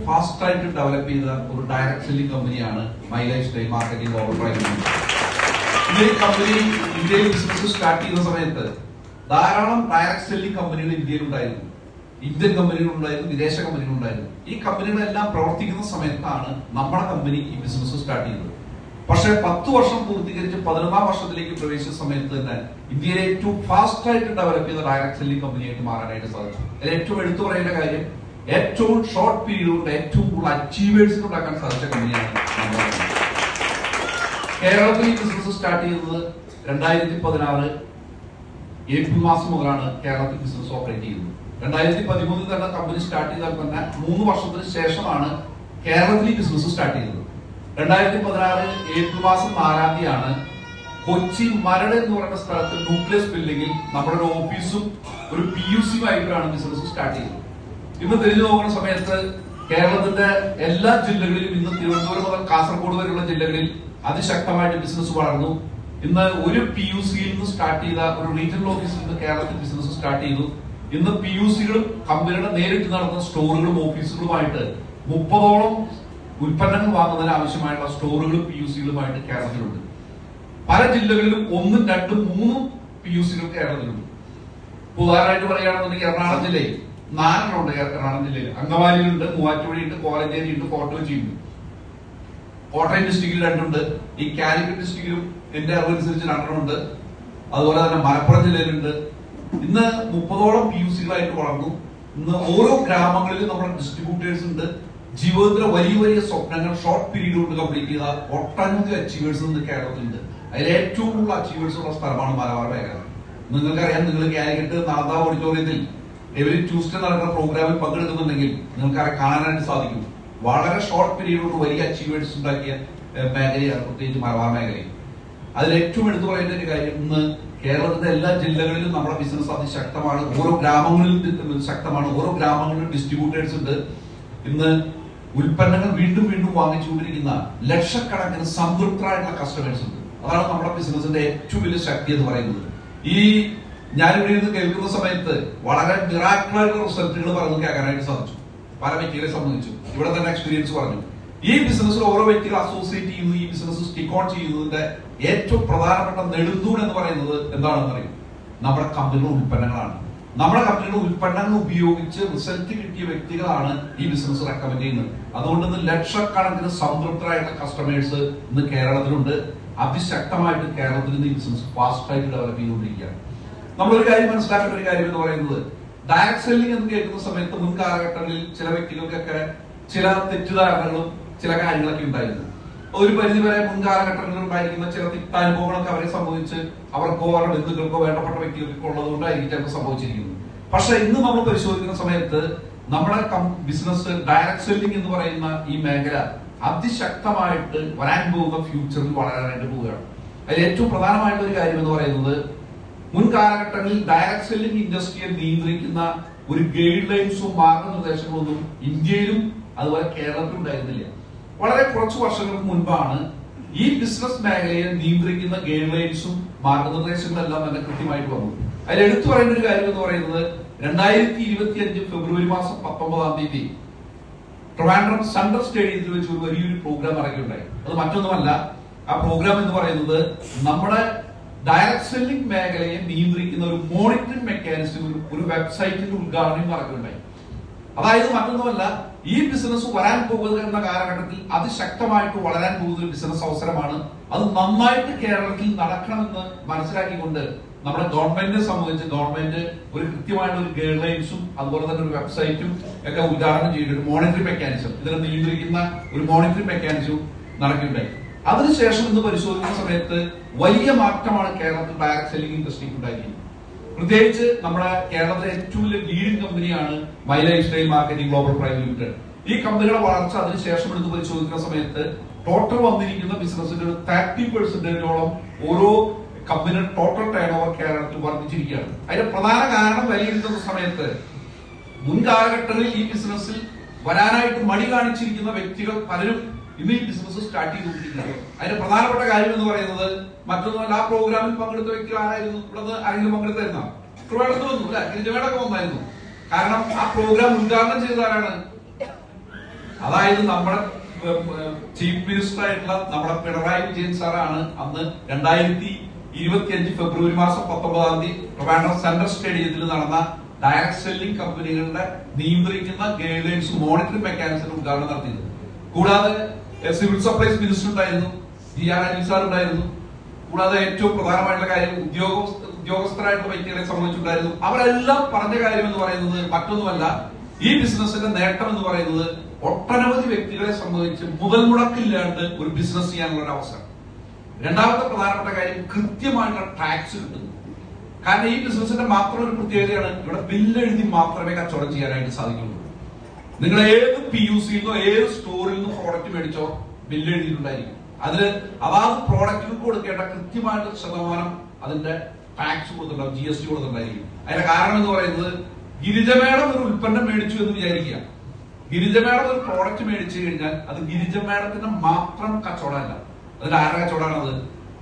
Fast ആയിട്ട് develop ചെയ്ത ഒരു ഡയറക്ട് സെല്ലിംഗ് കമ്പനിയാണ് my life style marketing global private limited. ഈ കമ്പനി ഇന്ത്യയിൽ ബിസിനസ് സ്റ്റാർട്ട് ചെയ്യുന്ന സമയത്ത് ധാരാളം ഡയറക്ട് സെല്ലിംഗ് കമ്പനികൾ ഇന്ത്യയിൽ ഉണ്ടായിരുന്നു. ഇന്ത്യൻ കമ്പനികളുണ്ടായിരുന്നു, വിദേശ കമ്പനികളുണ്ടായിരുന്നു. ഈ കമ്പനികളെല്ലാം പ്രവർത്തിക്കുന്ന സമയത്താണ് നമ്മുടെ കമ്പനി ഈ ബിസിനസ് സ്റ്റാർട്ട് ചെയ്തത്. പക്ഷെ 10 വർഷം പൂർത്തീകരിച്ച് 11ാം വർഷത്തിലേക്ക് പ്രവേശിച്ച സമയത്ത് തന്നെ ഇന്ത്യയിലെ ഏറ്റവും ഫാസ്റ്റ് ആയിട്ട് ഡെവലപ്പ് ചെയ്ത ഡയറക്ട് സെല്ലിംഗ് കമ്പനിയായിട്ട് മാറാനായിട്ട് സാധിച്ചു. അതിൽ ഏറ്റവും എടുത്തു പറയേണ്ട കാര്യം, ഏറ്റവും ഷോർട്ട് പീരീഡ് കൊണ്ട് ഏറ്റവും കൂടുതൽ അച്ചീവേഴ്സ് ഉണ്ടാക്കാൻ സാധിച്ച കമ്പനിയാണ് നമ്മുടെ. കേരളത്തിൽ ഈ ബിസിനസ് സ്റ്റാർട്ട് ചെയ്തത് 2016 ഏപ്രിൽ മാസം മുതലാണ് കേരളത്തിൽ ബിസിനസ് ഓപ്പറേറ്റ് ചെയ്യുന്നത്. 2013 തന്നെ കമ്പനി സ്റ്റാർട്ട് ചെയ്താൽ തന്നെ 3 വർഷത്തിന് ശേഷമാണ് കേരളത്തിൽ ഈ ബിസിനസ് സ്റ്റാർട്ട് ചെയ്തത്. 2016 ഏപ്രിൽ മാസം 4-ാം തീയതിയാണ് കൊച്ചി മരട് എന്ന് പറയുന്ന സ്ഥലത്ത് ന്യൂക്ലിയസ് ബിൽഡിംഗിൽ നമ്മുടെ ഒരു ഓഫീസും ഒരു PUC-ആയിട്ടാണ് ബിസിനസ് സ്റ്റാർട്ട് ചെയ്തത്. ഇന്ന് തിരിഞ്ഞു നോക്കുന്ന സമയത്ത് കേരളത്തിന്റെ എല്ലാ ജില്ലകളിലും, ഇന്ന് തിരുവനന്തപുരം മുതൽ കാസർഗോഡ് വരെയുള്ള ജില്ലകളിൽ അതിശക്തമായിട്ട് ബിസിനസ് വളർന്നു. ഇന്ന് ഒരു PUC-യിൽ നിന്ന് സ്റ്റാർട്ട് ചെയ്ത ഒരു റീജിയണൽ ഓഫീസിൽ നിന്ന് കേരളത്തിൽ ബിസിനസ് സ്റ്റാർട്ട് ചെയ്തു. ഇന്ന് PUC-കളും കമ്പനിയുടെ നേരിട്ട് നടത്തുന്ന സ്റ്റോറുകളും ഓഫീസുകളുമായിട്ട് 30ഓളം ഉൽപ്പന്നങ്ങൾ വാങ്ങുന്നതിന് ആവശ്യമായിട്ടുള്ള സ്റ്റോറുകളും PUC-കളുമായിട്ട് കേരളത്തിലുണ്ട്. പല ജില്ലകളിലും 1, 2, 3 PUC-കൾ കേരളത്തിലുണ്ട്. ഉദാഹരണമായിട്ട് പറയുകയാണെന്നുണ്ടെങ്കിൽ എറണാകുളം ജില്ലയിൽ 4 ഉണ്ട്. എറണാകുളം ജില്ലയിൽ അങ്കമാലിയിലുണ്ട്, മൂവാറ്റുപുഴയുണ്ട്, കോലഞ്ചേരിയുണ്ട്, കോട്ടവഞ്ചിയുണ്ട്. കോട്ടയം ഡിസ്ട്രിക്റ്റിൽ 2 ഉണ്ട്. ഈ കാലിക്കറ്റ് ഡിസ്ട്രിക്റ്റിലും എന്റെ അറിവനുസരിച്ച് 2 ഉണ്ട്. അതുപോലെ തന്നെ മലപ്പുറം ജില്ലയിലുണ്ട്. ഇന്ന് 30ഓളം PUC-കളായിട്ട് വളർന്നു. ഇന്ന് ഓരോ ഗ്രാമങ്ങളിലും നമ്മുടെ ഡിസ്ട്രിബ്യൂട്ടേഴ്സ് ഉണ്ട്. ജീവിതത്തിലെ വലിയ വലിയ സ്വപ്നങ്ങൾ ഷോർട്ട് പീരീഡ് കൊണ്ട് കംപ്ലീറ്റ് ചെയ്ത ഒട്ടനവധി അച്ചീവേഴ്സ് ഇന്ന് കേരളത്തിലുണ്ട്. അതിൽ ഏറ്റവും കൂടുതൽ അച്ചീവേഴ്സ് ഉള്ള സ്ഥലമാണ് മലബാർ മേഖല. നിങ്ങൾക്കറിയാം, നിങ്ങൾ കാലിക്കറ്റ് നാദാ ഓഡിറ്റോറിയത്തിൽ എവരി ട്യൂസ്ഡേ നടക്കുന്ന പ്രോഗ്രാമിൽ പങ്കെടുക്കുന്നുണ്ടെങ്കിൽ നിങ്ങൾക്ക് കാണാനായിട്ട് സാധിക്കും. വളരെ ഷോർട്ട് പീരീഡ് കൊണ്ട് വലിയ അച്ചീവേഴ്സ് ഉണ്ടാക്കിയ മേഖലയാണ് പ്രത്യേകിച്ച് മലബാർ മേഖലയിൽ. അതിൽ ഏറ്റവും എടുത്തു പറയേണ്ട ഒരു കാര്യം, ഇന്ന് കേരളത്തിന്റെ എല്ലാ ജില്ലകളിലും നമ്മുടെ ബിസിനസ് അതിശക്തമാണ്. ഓരോ ഗ്രാമങ്ങളിലും ശക്തമാണ്. ഓരോ ഗ്രാമങ്ങളിലും ഡിസ്ട്രിബ്യൂട്ടേഴ്സ് ഉണ്ട്. ഇന്ന് ഉൽപ്പന്നങ്ങൾ വീണ്ടും വീണ്ടും വാങ്ങിച്ചുകൊണ്ടിരിക്കുന്ന ലക്ഷക്കണക്കിന് സംതൃപ്തരായിട്ടുള്ള കസ്റ്റമേഴ്സ് ഉണ്ട്. അതാണ് നമ്മുടെ ബിസിനസിന്റെ ഏറ്റവും വലിയ ശക്തി എന്ന് പറയുന്നത്. ഈ ഞാനിവിടെ ഇരുന്ന് കേൾക്കുന്ന സമയത്ത് വളരെ മിറാക്കിളായിട്ടുള്ള റിസൾട്ടുകൾ പറഞ്ഞു കേൾക്കാനായിട്ട് സാധിച്ചു. പല വ്യക്തികളെ സംബന്ധിച്ചു ഇവിടെ തന്നെ എക്സ്പീരിയൻസ് പറഞ്ഞു. ഈ ബിസിനസ്സിൽ ഓരോ വ്യക്തികൾ അസോസിയേറ്റ് ചെയ്യുന്നു, ഈ ബിസിനസ് സ്റ്റിക്ക് ഓൺ ചെയ്യുന്നതിന്റെ ഏറ്റവും പ്രധാനപ്പെട്ട നെടുന്തൂൺ എന്ന് പറയുന്നത് എന്താണെന്ന് അറിയും? നമ്മുടെ കമ്പനിയുടെ ഉൽപ്പന്നങ്ങളാണ്. നമ്മുടെ കമ്പനിയുടെ ഉൽപ്പന്നങ്ങൾ ഉപയോഗിച്ച് റിസൾട്ട് കിട്ടിയ വ്യക്തികളാണ് ഈ ബിസിനസ് റെക്കമെൻഡ് ചെയ്യുന്നത്. അതുകൊണ്ട് ഇന്ന് ലക്ഷക്കണക്കിന് സംതൃപ്തരായിട്ടുള്ള കസ്റ്റമേഴ്സ് ഇന്ന് കേരളത്തിലുണ്ട്. അതിശക്തമായിട്ട് കേരളത്തിൽ നിന്ന് ഈ ബിസിനസ് ഫാസ്റ്റ് ആയിട്ട് ഡെവലപ്പ് ചെയ്തുകൊണ്ടിരിക്കുകയാണ്. നമ്മളൊരു കാര്യം മനസ്സിലാക്കേണ്ട ഒരു കാര്യം എന്ന് പറയുന്നത്, ഡയറക്ട് സെല്ലിംഗ് എന്ന് കേൾക്കുന്ന സമയത്ത് മുൻ കാലഘട്ടങ്ങളിൽ ചില വ്യക്തികൾക്കൊക്കെ ചില തെറ്റിദ്ധാരണകളും ചില കാര്യങ്ങളൊക്കെ ഉണ്ടായിരുന്നു. ഒരു പരിധിവരെ മുൻ കാലഘട്ടങ്ങളിൽ ഉണ്ടായിരിക്കുന്ന ചില തിക്താനുഭവങ്ങളൊക്കെ അവരെ സംബന്ധിച്ച് അവർക്കോ അവരുടെ ബന്ധുക്കൾക്കോ വേണ്ടപ്പെട്ട വ്യക്തികൾക്കോ ഉള്ളതുകൊണ്ടായിരിക്കും ചിലപ്പോൾ സംഭവിച്ചിരിക്കുന്നത്. പക്ഷെ ഇന്ന് നമ്മൾ പരിശോധിക്കുന്ന സമയത്ത് നമ്മുടെ ബിസിനസ് ഡയറക്ട് സെല്ലിംഗ് എന്ന് പറയുന്ന ഈ മേഖല അതിശക്തമായിട്ട് വരാൻ പോകുന്ന ഫ്യൂച്ചറിൽ വളരാനായിട്ട് പോവുകയാണ്. അതിൽ ഏറ്റവും പ്രധാനമായിട്ടുള്ള ഒരു കാര്യം എന്ന് പറയുന്നത്, മുൻ കാലഘട്ടങ്ങളിൽ ഡയറക്ട് സെല്ലിംഗ് ഇൻഡസ്ട്രിയെ നിയന്ത്രിക്കുന്ന ഒരു ഗൈഡ് ലൈൻസും മാർഗനിർദ്ദേശങ്ങളൊന്നും ഇന്ത്യയിലും അതുപോലെ കേരളത്തിലും ഉണ്ടായിരുന്നില്ല. വളരെ കുറച്ചു വർഷങ്ങൾക്ക് മുൻപാണ് ഈ ബിസിനസ് മേഖലയെ നിയന്ത്രിക്കുന്ന ഗൈഡ് ലൈൻസും മാർഗനിർദ്ദേശങ്ങളെല്ലാം തന്നെ കൃത്യമായിട്ട് വന്നു. അതിൽ എടുത്തു പറയേണ്ട ഒരു കാര്യം എന്ന് പറയുന്നത്, 2025 ഫെബ്രുവരി മാസം 19-ാം തീയതി ട്രിവാൻഡ്രം സെൻട്രൽ സ്റ്റേഡിയത്തിൽ വെച്ച് ഒരു വലിയൊരു പ്രോഗ്രാം ഇറങ്ങിയുണ്ടായി. അത് മറ്റൊന്നുമല്ല, ആ പ്രോഗ്രാം എന്ന് പറയുന്നത് നമ്മുടെ ഡയറക്ട് സെല്ലിംഗ് മേഖലയെ നിയന്ത്രിക്കുന്ന ഒരു മോണിറ്ററിംഗ് മെക്കാനിസം, ഒരു വെബ്സൈറ്റിന്റെ ഉദ്ഘാടനം നടക്കുകയുണ്ടായി. അതായത് മറ്റൊന്നുമല്ല, ഈ ബിസിനസ് വരാൻ പോകുന്നത് എന്ന കാലഘട്ടത്തിൽ അതിശക്തമായിട്ട് വളരാൻ പോകുന്ന ഒരു ബിസിനസ് അവസരമാണ്. അത് നന്നായിട്ട് കേരളത്തിൽ നടക്കണമെന്ന് മനസ്സിലാക്കിക്കൊണ്ട് നമ്മുടെ ഗവൺമെന്റിനെ സംബന്ധിച്ച് ഗവൺമെന്റ് ഒരു കൃത്യമായിട്ടുള്ള ഒരു ഗൈഡ് ലൈൻസും അതുപോലെ തന്നെ ഒരു വെബ്സൈറ്റും ഒക്കെ ഉദ്ഘാടനം ചെയ്തിട്ട് മോണിറ്ററിംഗ് മെക്കാനിസം, ഇതിനെ നിയന്ത്രിക്കുന്ന ഒരു മോണിറ്ററിംഗ് മെക്കാനിസവും നടക്കുകയുണ്ടായി. അതിനുശേഷം ഇന്ന് പരിശോധിക്കുന്ന സമയത്ത് വലിയ മാറ്റമാണ് കേരളത്തിൽ ഡയറക്ട് സെല്ലിംഗ് ഇൻഡസ്ട്രിക്ക് ഉണ്ടായിരിക്കുന്നത്. പ്രത്യേകിച്ച് നമ്മുടെ കേരളത്തിലെ ഏറ്റവും വലിയ ലീഡിംഗ് കമ്പനിയാണ് my life style marketing global private limited. ഈ കമ്പനിയുടെ വളർച്ച അതിനുശേഷം എടുത്ത് പരിശോധിക്കുന്ന സമയത്ത് ടോട്ടൽ വന്നിരിക്കുന്ന ബിസിനസിന്റെ 30%ഓളം ഓരോ കമ്പനിയുടെ ടോട്ടൽ ടേൺ ഓവർ കേരളത്തിൽ വർദ്ധിച്ചിരിക്കുകയാണ്. അതിന്റെ പ്രധാന കാരണം വിലയിരുത്തുന്ന സമയത്ത് മുൻ കാലഘട്ടങ്ങളിൽ ഈ ബിസിനസ്സിൽ വരാനായിട്ട് മടി കാണിച്ചിരിക്കുന്ന വ്യക്തികൾ പലരും ഇന്ന് ഈ ബിസിനസ് സ്റ്റാർട്ട് ചെയ്തുകൊണ്ടിരിക്കുന്നത്. അതിന്റെ പ്രധാനപ്പെട്ട കാര്യം എന്ന് പറയുന്നത് മറ്റൊന്നുമല്ല, ആ പ്രോഗ്രാമിൽ പങ്കെടുത്ത വ്യക്തികൾ ആരായിരുന്നു? ഇവിടെ ആരെങ്കിലും പങ്കെടുത്തായിരുന്നോ? ട്രിവാൻഡ്രത്ത് വന്നു അല്ലെ, ഗിരിജമേടൊക്കെ വന്നായിരുന്നു. കാരണം ആ പ്രോഗ്രാം ഉദ്ഘാടനം ചെയ്തതാരാണ്? അതായത് നമ്മുടെ ചീഫ് മിനിസ്റ്റർ ആയിട്ടുള്ള നമ്മുടെ പിണറായി വിജയൻ സാറാണ് അന്ന് 2025 ഫെബ്രുവരി മാസം 19 ട്രിവാൻഡ്രം സെൻട്രൽ സ്റ്റേഡിയത്തിൽ നടന്ന ഡയറക്ട് സെല്ലിംഗ് കമ്പനികളുടെ നിയന്ത്രിക്കുന്ന ഗൈഡ്ലൈൻസ് മോണിറ്ററിംഗ് മെക്കാനിസം ഉദ്ഘാടനം നടത്തിയത്. കൂടാതെ സിവിൽ സപ്ലൈസ് മിനിസ്റ്റർ ഉണ്ടായിരുന്നു, GR അനിൽ സാർ ഉണ്ടായിരുന്നു. കൂടാതെ ഏറ്റവും പ്രധാനമായിട്ടുള്ള കാര്യം ഉദ്യോഗസ്ഥരായിട്ടുള്ള വ്യക്തികളെ സംബന്ധിച്ചുണ്ടായിരുന്നു. അവരെല്ലാം പറഞ്ഞ കാര്യം എന്ന് പറയുന്നത് മറ്റൊന്നുമല്ല, ഈ ബിസിനസിന്റെ നേട്ടം എന്ന് പറയുന്നത് ഒട്ടനവധി വ്യക്തികളെ സംബന്ധിച്ച് മുതൽ മുടക്കില്ലാണ്ട് ഒരു ബിസിനസ് ചെയ്യാനുള്ള ഒരു അവസരം. രണ്ടാമത്തെ പ്രധാനപ്പെട്ട കാര്യം കൃത്യമായിട്ടുള്ള ടാക്സ് കിട്ടുന്നു. കാരണം ഈ ബിസിനസിന്റെ മാത്രം ഒരു പ്രത്യേകതയാണ്, ഇവിടെ ബില്ല് എഴുതി മാത്രമേ കച്ചവടം ചെയ്യാനായിട്ട് സാധിക്കുള്ളൂ. നിങ്ങൾ ഏത് PUC-ന്നോ ഏത് സ്റ്റോറിൽ നിന്നോ പ്രോഡക്റ്റ് മേടിച്ചോ ബില്ല് എഴുതിയിട്ടുണ്ടായിരിക്കും. അതില് അതാത് പ്രോഡക്റ്റിന് കൊടുക്കേണ്ട കൃത്യമായിട്ട് ശതമാനം അതിന്റെ ടാക്സ് കൊടുത്തിട്ടുണ്ടാവും, GST കൊടുത്തിട്ടുണ്ടായിരിക്കും. അതിന്റെ കാരണം എന്ന് പറയുന്നത്, ഗിരിജമേടം ഒരു ഉൽപ്പന്നം മേടിച്ചു എന്ന് വിചാരിക്കുക. ഗിരിജമേടം ഒരു പ്രോഡക്റ്റ് മേടിച്ചു കഴിഞ്ഞാൽ അത് ഗിരിജമേടത്തിന്റെ മാത്രം കച്ചവടമല്ല. അതിൽ ആരുടെ കച്ചവടമാണത്?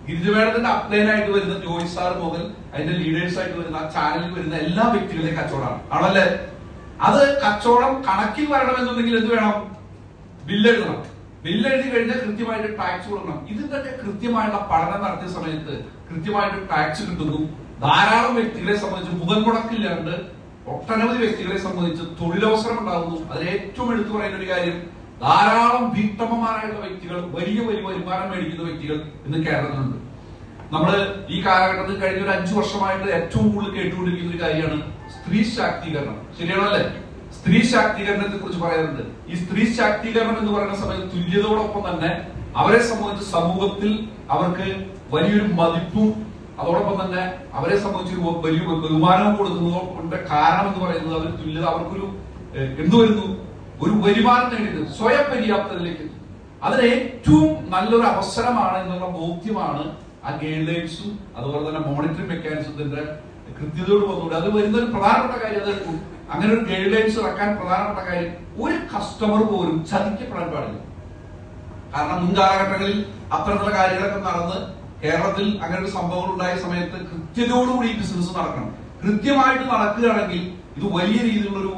ഗിരിജമേടത്തിന്റെ അപ്ലൈൻ ആയിട്ട് വരുന്ന ജോയ് സാർ മുതൽ അതിന്റെ ലീഡേഴ്സ് ആയിട്ട് വരുന്ന ചാനലിൽ വരുന്ന എല്ലാ വ്യക്തികളുടെയും കച്ചവടമാണ്, ആണല്ലേ? അത് കച്ചവടം കണക്കിൽ വരണമെന്നുണ്ടെങ്കിൽ എന്ത് വേണം? ബില്ല് എഴുതണം. ബില്ല് എഴുതി കഴിഞ്ഞാൽ കൃത്യമായിട്ട് ടാക്സ് കൊടുക്കണം. ഇതിന്റെയൊക്കെ കൃത്യമായിട്ടുള്ള പഠനം നടത്തിയ സമയത്ത് കൃത്യമായിട്ട് ടാക്സ് കിട്ടുന്നു. ധാരാളം വ്യക്തികളെ സംബന്ധിച്ച് മുതൽ മുടക്കില്ലാണ്ട് ഒട്ടനവധി വ്യക്തികളെ സംബന്ധിച്ച് തൊഴിലവസരം ഉണ്ടാകുന്നു. അതിൽ ഏറ്റവും എടുത്തു പറയുന്ന ഒരു കാര്യം, ധാരാളം വീട്ടമ്മമാരായിട്ടുള്ള വ്യക്തികൾ, വലിയ വലിയ വരുമാനം മേടിക്കുന്ന വ്യക്തികൾ ഇന്ന് കേരളത്തിലുണ്ട്. നമ്മള് ഈ കാലഘട്ടത്തിൽ കഴിഞ്ഞ ഒരു 5 വർഷമായിട്ട് ഏറ്റവും കൂടുതൽ കേട്ടുകൊണ്ടിരിക്കുന്ന ഒരു കാര്യമാണ് സ്ത്രീ ശാക്തീകരണം. ശരിയാണല്ലേ? സ്ത്രീ ശാക്തീകരണത്തെ കുറിച്ച് പറയാറുണ്ട്. ഈ സ്ത്രീ ശാക്തീകരണം എന്ന് പറയുന്ന സമയത്ത് തുല്യതയോടൊപ്പം തന്നെ അവരെ സംബന്ധിച്ച് സമൂഹത്തിൽ അവർക്ക് വലിയൊരു മതിപ്പും അതോടൊപ്പം തന്നെ അവരെ സംബന്ധിച്ച് വലിയ ബഹുമാനവും കൊടുക്കുന്നതിന്റെ കാരണം എന്ന് പറയുന്നത് അവർ തുല്യത, അവർക്കൊരു എന്തു വരുന്നു, ഒരു വരുമാനം നേടിയത് സ്വയം പര്യാപ്തതയിലേക്ക്. അതിന് ഏറ്റവും നല്ലൊരു അവസരമാണ് എന്നുള്ള ബോധ്യമാണ് ആ ഗൈഡ്ലൈൻസും അതുപോലെ തന്നെ മോണിറ്ററിംഗ് മെക്കാനിസത്തിന്റെ കൃത്യതയോട് വന്നുകൂടെ. അത് വരുന്ന ഒരു പ്രധാനപ്പെട്ട കാര്യം അതായിരിക്കും. അങ്ങനെ ഒരു ഗൈഡ്ലൈൻസ് ഇറക്കാൻ പ്രധാനപ്പെട്ട കാര്യം, ഒരു കസ്റ്റമർ പോലും ചതിക്കപ്പെടാൻ പാടില്ല. കാരണം മുൻകാലഘട്ടങ്ങളിൽ അത്തരത്തിലുള്ള കാര്യങ്ങളൊക്കെ നടന്ന് കേരളത്തിൽ അങ്ങനെ ഒരു സംഭവങ്ങൾ ഉണ്ടായ സമയത്ത് കൃത്യതയോടുകൂടി ഈ ബിസിനസ് നടക്കണം. കൃത്യമായിട്ട് നടക്കുകയാണെങ്കിൽ ഇത് വലിയ രീതിയിലുള്ളൊരു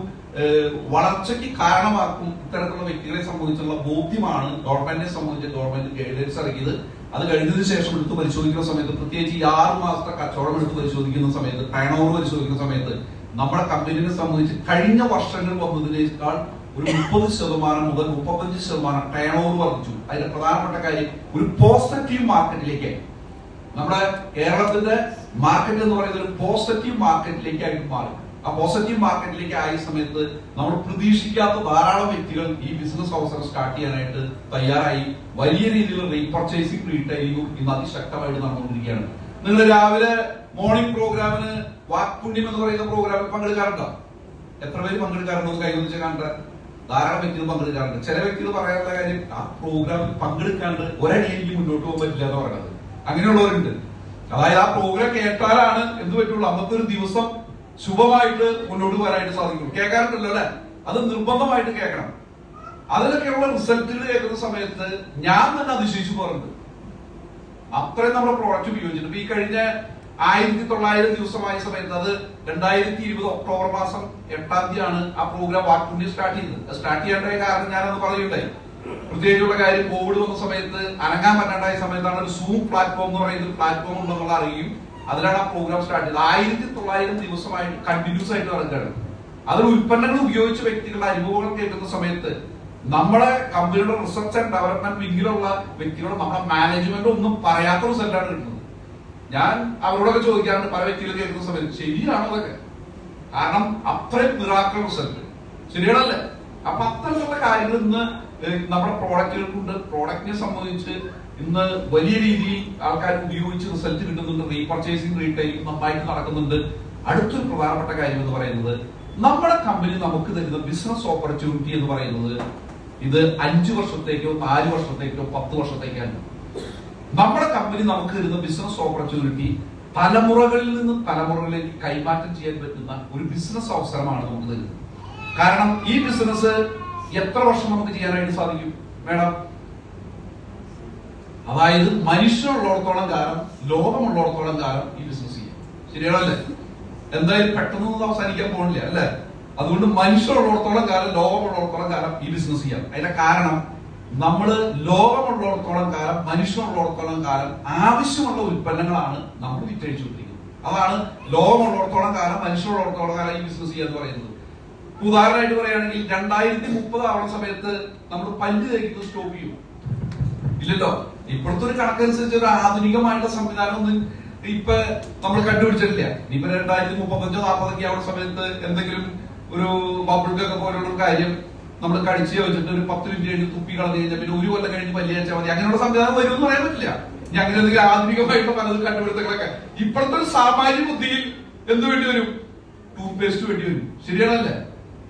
വളർച്ചയ്ക്ക് കാരണമാക്കും. ഇത്തരത്തിലുള്ള വ്യക്തികളെ സംബന്ധിച്ചുള്ള ബോധ്യമാണ് ഗവൺമെന്റിനെ സംബന്ധിച്ച് ഗവൺമെന്റ് ഗൈഡൻസ് ഇറക്കിയത്. അത് കഴിഞ്ഞതിന് ശേഷം എടുത്ത് പരിശോധിക്കുന്ന സമയത്ത്, പ്രത്യേകിച്ച് ഈ 6 മാസത്തെ കച്ചവടം എടുത്ത് പരിശോധിക്കുന്ന സമയത്ത്, ടേൺ ഓവർ പരിശോധിക്കുന്ന സമയത്ത് നമ്മുടെ കമ്പനിയെ സംബന്ധിച്ച് കഴിഞ്ഞ വർഷങ്ങൾ വന്നതിനേക്കാൾ ഒരു 30% മുതൽ 35% ടേൺ ഓവർ വർദ്ധിച്ചു. അതിന്റെ പ്രധാനപ്പെട്ട കാര്യം ഒരു പോസിറ്റീവ് മാർക്കറ്റിലേക്ക്, നമ്മുടെ കേരളത്തിന്റെ മാർക്കറ്റ് എന്ന് പറയുന്നത് ഒരു പോസിറ്റീവ് മാർക്കറ്റിലേക്കായിട്ട് മാറി. ആ പോസിറ്റീവ് മാർക്കറ്റിലേക്ക് ആയ സമയത്ത് നമ്മൾ പ്രതീക്ഷിക്കാത്ത ധാരാളം വ്യക്തികൾ ഈ ബിസിനസ് അവസരം സ്റ്റാർട്ട് ചെയ്യാനായിട്ട് തയ്യാറായി. വലിയ രീതിയിലുള്ള റീപർച്ചേസിംഗ് റീറ്റെയിലിംഗും ഇന്ന് അതിശക്തമായിട്ട് നടന്നുകൊണ്ടിരിക്കുകയാണ്. നിങ്ങൾ രാവിലെ മോർണിംഗ് പ്രോഗ്രാമിന് വാക്പുണ്യം എന്ന് പറയുന്ന പ്രോഗ്രാമിൽ പങ്കെടുക്കാറുണ്ടോ? എത്ര പേര് പങ്കെടുക്കാറുണ്ടോ? കൈവന്നിച്ച് കണ്ട ധാരാളം വ്യക്തികൾ പങ്കെടുക്കാറുണ്ട്. ചില വ്യക്തികൾ പറയാനുള്ള കാര്യം, ആ പ്രോഗ്രാമിൽ പങ്കെടുക്കാണ്ട് ഒരടി എനിക്ക് മുന്നോട്ട് പോകാൻ പറ്റില്ല എന്ന് പറയുന്നത്. അങ്ങനെയുള്ളവരുണ്ട്. അതായത് ആ പ്രോഗ്രാം കേട്ടാലാണ് എന്ത് പറ്റുള്ളൂ, അന്നത്തെ ഒരു ദിവസം ശുഭമായിട്ട് മുന്നോട്ട് പോകാനായിട്ട് സാധിക്കും. കേൾക്കാറുണ്ടല്ലോ അല്ലെ? അത് നിർബന്ധമായിട്ട് കേൾക്കണം. അതിലൊക്കെയുള്ള റിസൾട്ടുകൾ കേൾക്കുന്ന സമയത്ത് ഞാൻ തന്നെ അതിശയിച്ചു പോറുണ്ട്. അത്രയും നമ്മുടെ പ്രോഡക്റ്റ് ഉപയോഗിച്ചിട്ട് ഈ കഴിഞ്ഞ 1900 ദിവസമായ സമയത്ത്, അത് 2020 ഒക്ടോബർ മാസം 8-ാം തീയതിയാണ് ആ പ്രോഗ്രാം വാക്പുണ്യം സ്റ്റാർട്ട് ചെയ്തത്. സ്റ്റാർട്ട് ചെയ്യേണ്ട കാരണം ഞാനത് പറയുണ്ടായി. പ്രത്യേകിച്ചുള്ള കാര്യം, കോവിഡ് വന്ന സമയത്ത് അനങ്ങാൻ പറ്റാണ്ടായ സമയത്താണ് ഒരു സൂം പ്ലാറ്റ്ഫോം എന്ന് പറയുന്ന ഒരു പ്ലാറ്റ്ഫോം ഉണ്ടെന്നുള്ള അറിയും. അതിലാണ് ആ പ്രോഗ്രാം സ്റ്റാർട്ട് ചെയ്തത്. 1900 ദിവസമായിട്ട് കണ്ടിന്യൂസ് ആയിട്ട് നടക്കുകയാണ്. അതിൽ ഉൽപ്പന്നങ്ങൾ ഉപയോഗിച്ച വ്യക്തികളുടെ അനുഭവങ്ങൾ കേൾക്കുന്ന സമയത്ത് നമ്മുടെ കമ്പനിയുടെ റിസർച്ച് ആൻഡ് ഡെവലപ്മെന്റ് വിങ്ങിലുള്ള വ്യക്തികളോ നമ്മുടെ മാനേജ്മെന്റോ ഒന്നും പറയാത്ത റിസൾട്ടാണ് കിട്ടുന്നത്. ഞാൻ അവരോടൊക്കെ ചോദിക്കാറുണ്ട്, പല വ്യക്തികൾ കേൾക്കുന്ന സമയത്ത് ശരിയാണോ അതൊക്കെ? കാരണം അത്രയും മിറാക്കിൾ റിസൾട്ട്. ശരിയാണല്ലേ? അപ്പൊ അത്തരത്തിലുള്ള കാര്യങ്ങൾ ഇന്ന് നമ്മുടെ പ്രോഡക്റ്റുകൾക്കുണ്ട്. പ്രോഡക്റ്റിനെ സംബന്ധിച്ച് ഇന്ന് വലിയ രീതിയിൽ ആൾക്കാർ ഉപയോഗിച്ച് റിസൾട്ട് കിട്ടുന്നുണ്ട്. റീപർച്ചേസിംഗ് റീറ്റെയിലിംഗ് നന്നായിട്ട് നടക്കുന്നുണ്ട്. അടുത്തൊരു പ്രധാനപ്പെട്ട കാര്യം എന്ന് പറയുന്നത്, നമ്മുടെ കമ്പനി നമുക്ക് തരുന്ന ബിസിനസ് ഓപ്പർച്യൂണിറ്റി എന്ന് പറയുന്നത് ഇത് 5 വർഷത്തേക്കോ 4 വർഷത്തേക്കോ 10 വർഷത്തേക്കാണ്. നമ്മുടെ കമ്പനി നമുക്ക് തരുന്ന ബിസിനസ് ഓപ്പർച്യൂണിറ്റി തലമുറകളിൽ നിന്ന് തലമുറകളിലേക്ക് കൈമാറ്റം ചെയ്യാൻ പറ്റുന്ന ഒരു ബിസിനസ് അവസരമാണ് നമുക്ക് തരുന്നത്. കാരണം ഈ ബിസിനസ് എത്ര വർഷം നമുക്ക് ചെയ്യാനായിട്ട് സാധിക്കും മേഡം? അതായത് മനുഷ്യനുള്ളിടത്തോളം കാലം, ലോകമുള്ളിടത്തോളം കാലം ഈ ബിസിനസ് ചെയ്യും. ശരിയാണല്ലേ? എന്തായാലും പെട്ടെന്നൊന്നും അവസാനിക്കാൻ പോകണില്ല അല്ലെ? അതുകൊണ്ട് മനുഷ്യരുള്ളിടത്തോളം കാലം, ലോകമുള്ളിടത്തോളം കാലം ഈ ബിസിനസ് ചെയ്യാം. അതിന്റെ കാരണം നമ്മള് ലോകമുള്ളിടത്തോളം കാലം, മനുഷ്യരുള്ളിടത്തോളം കാലം ആവശ്യമുള്ള ഉൽപ്പന്നങ്ങളാണ് നമ്മൾ വിറ്റഴിച്ചുകൊണ്ടിരിക്കുന്നത്. അതാണ് ലോകമുള്ളിടത്തോളം കാലം, മനുഷ്യരുള്ളിടത്തോളം കാലം ഈ ബിസിനസ് ചെയ്യാന്ന് പറയുന്നത്. ഉദാഹരണമായിട്ട് പറയുകയാണെങ്കിൽ 2030 ആവുന്ന സമയത്ത് നമ്മൾ പല്ല് തേക്കുന്നത് സ്റ്റോപ്പ് ചെയ്യും? ഇല്ലല്ലോ. ഇപ്പോഴത്തെ ഒരു കണക്കനുസരിച്ച് ഒരു ആധുനികമായിട്ടുള്ള സംവിധാനം ഒന്നും ഇപ്പൊ നമ്മൾ കണ്ടുപിടിച്ചിട്ടില്ല. ഇനിയിപ്പോ 2035 40 ആവുന്ന സമയത്ത് എന്തെങ്കിലും ഒരു ബബിൾക്കൊക്കെ പോലുള്ള ഒരു കാര്യം നമ്മൾ കടിച്ചു വെച്ചിട്ട് ഒരു 10 മിനിറ്റ് കഴിഞ്ഞ് തുപ്പി കളഞ്ഞു കഴിഞ്ഞാൽ പിന്നെ ഒരു കൊല്ലം കഴിഞ്ഞ് പല്ല് തേച്ചാൽ മതി, അങ്ങനെയുള്ള സംവിധാനം വരുമെന്ന് പറയാൻ പറ്റില്ല. ഇനി അങ്ങനെ എന്തെങ്കിലും ആധുനികമായിട്ടുള്ള പലതും കണ്ടുപിടുത്തങ്ങളൊക്കെ ഇപ്പോഴത്തെ ഒരു സാമാന്യ ബുദ്ധിയിൽ എന്ത് വേണ്ടി വരും? ടൂത്ത് പേസ്റ്റ് വേണ്ടി വരും. ശരിയാണല്ലേ?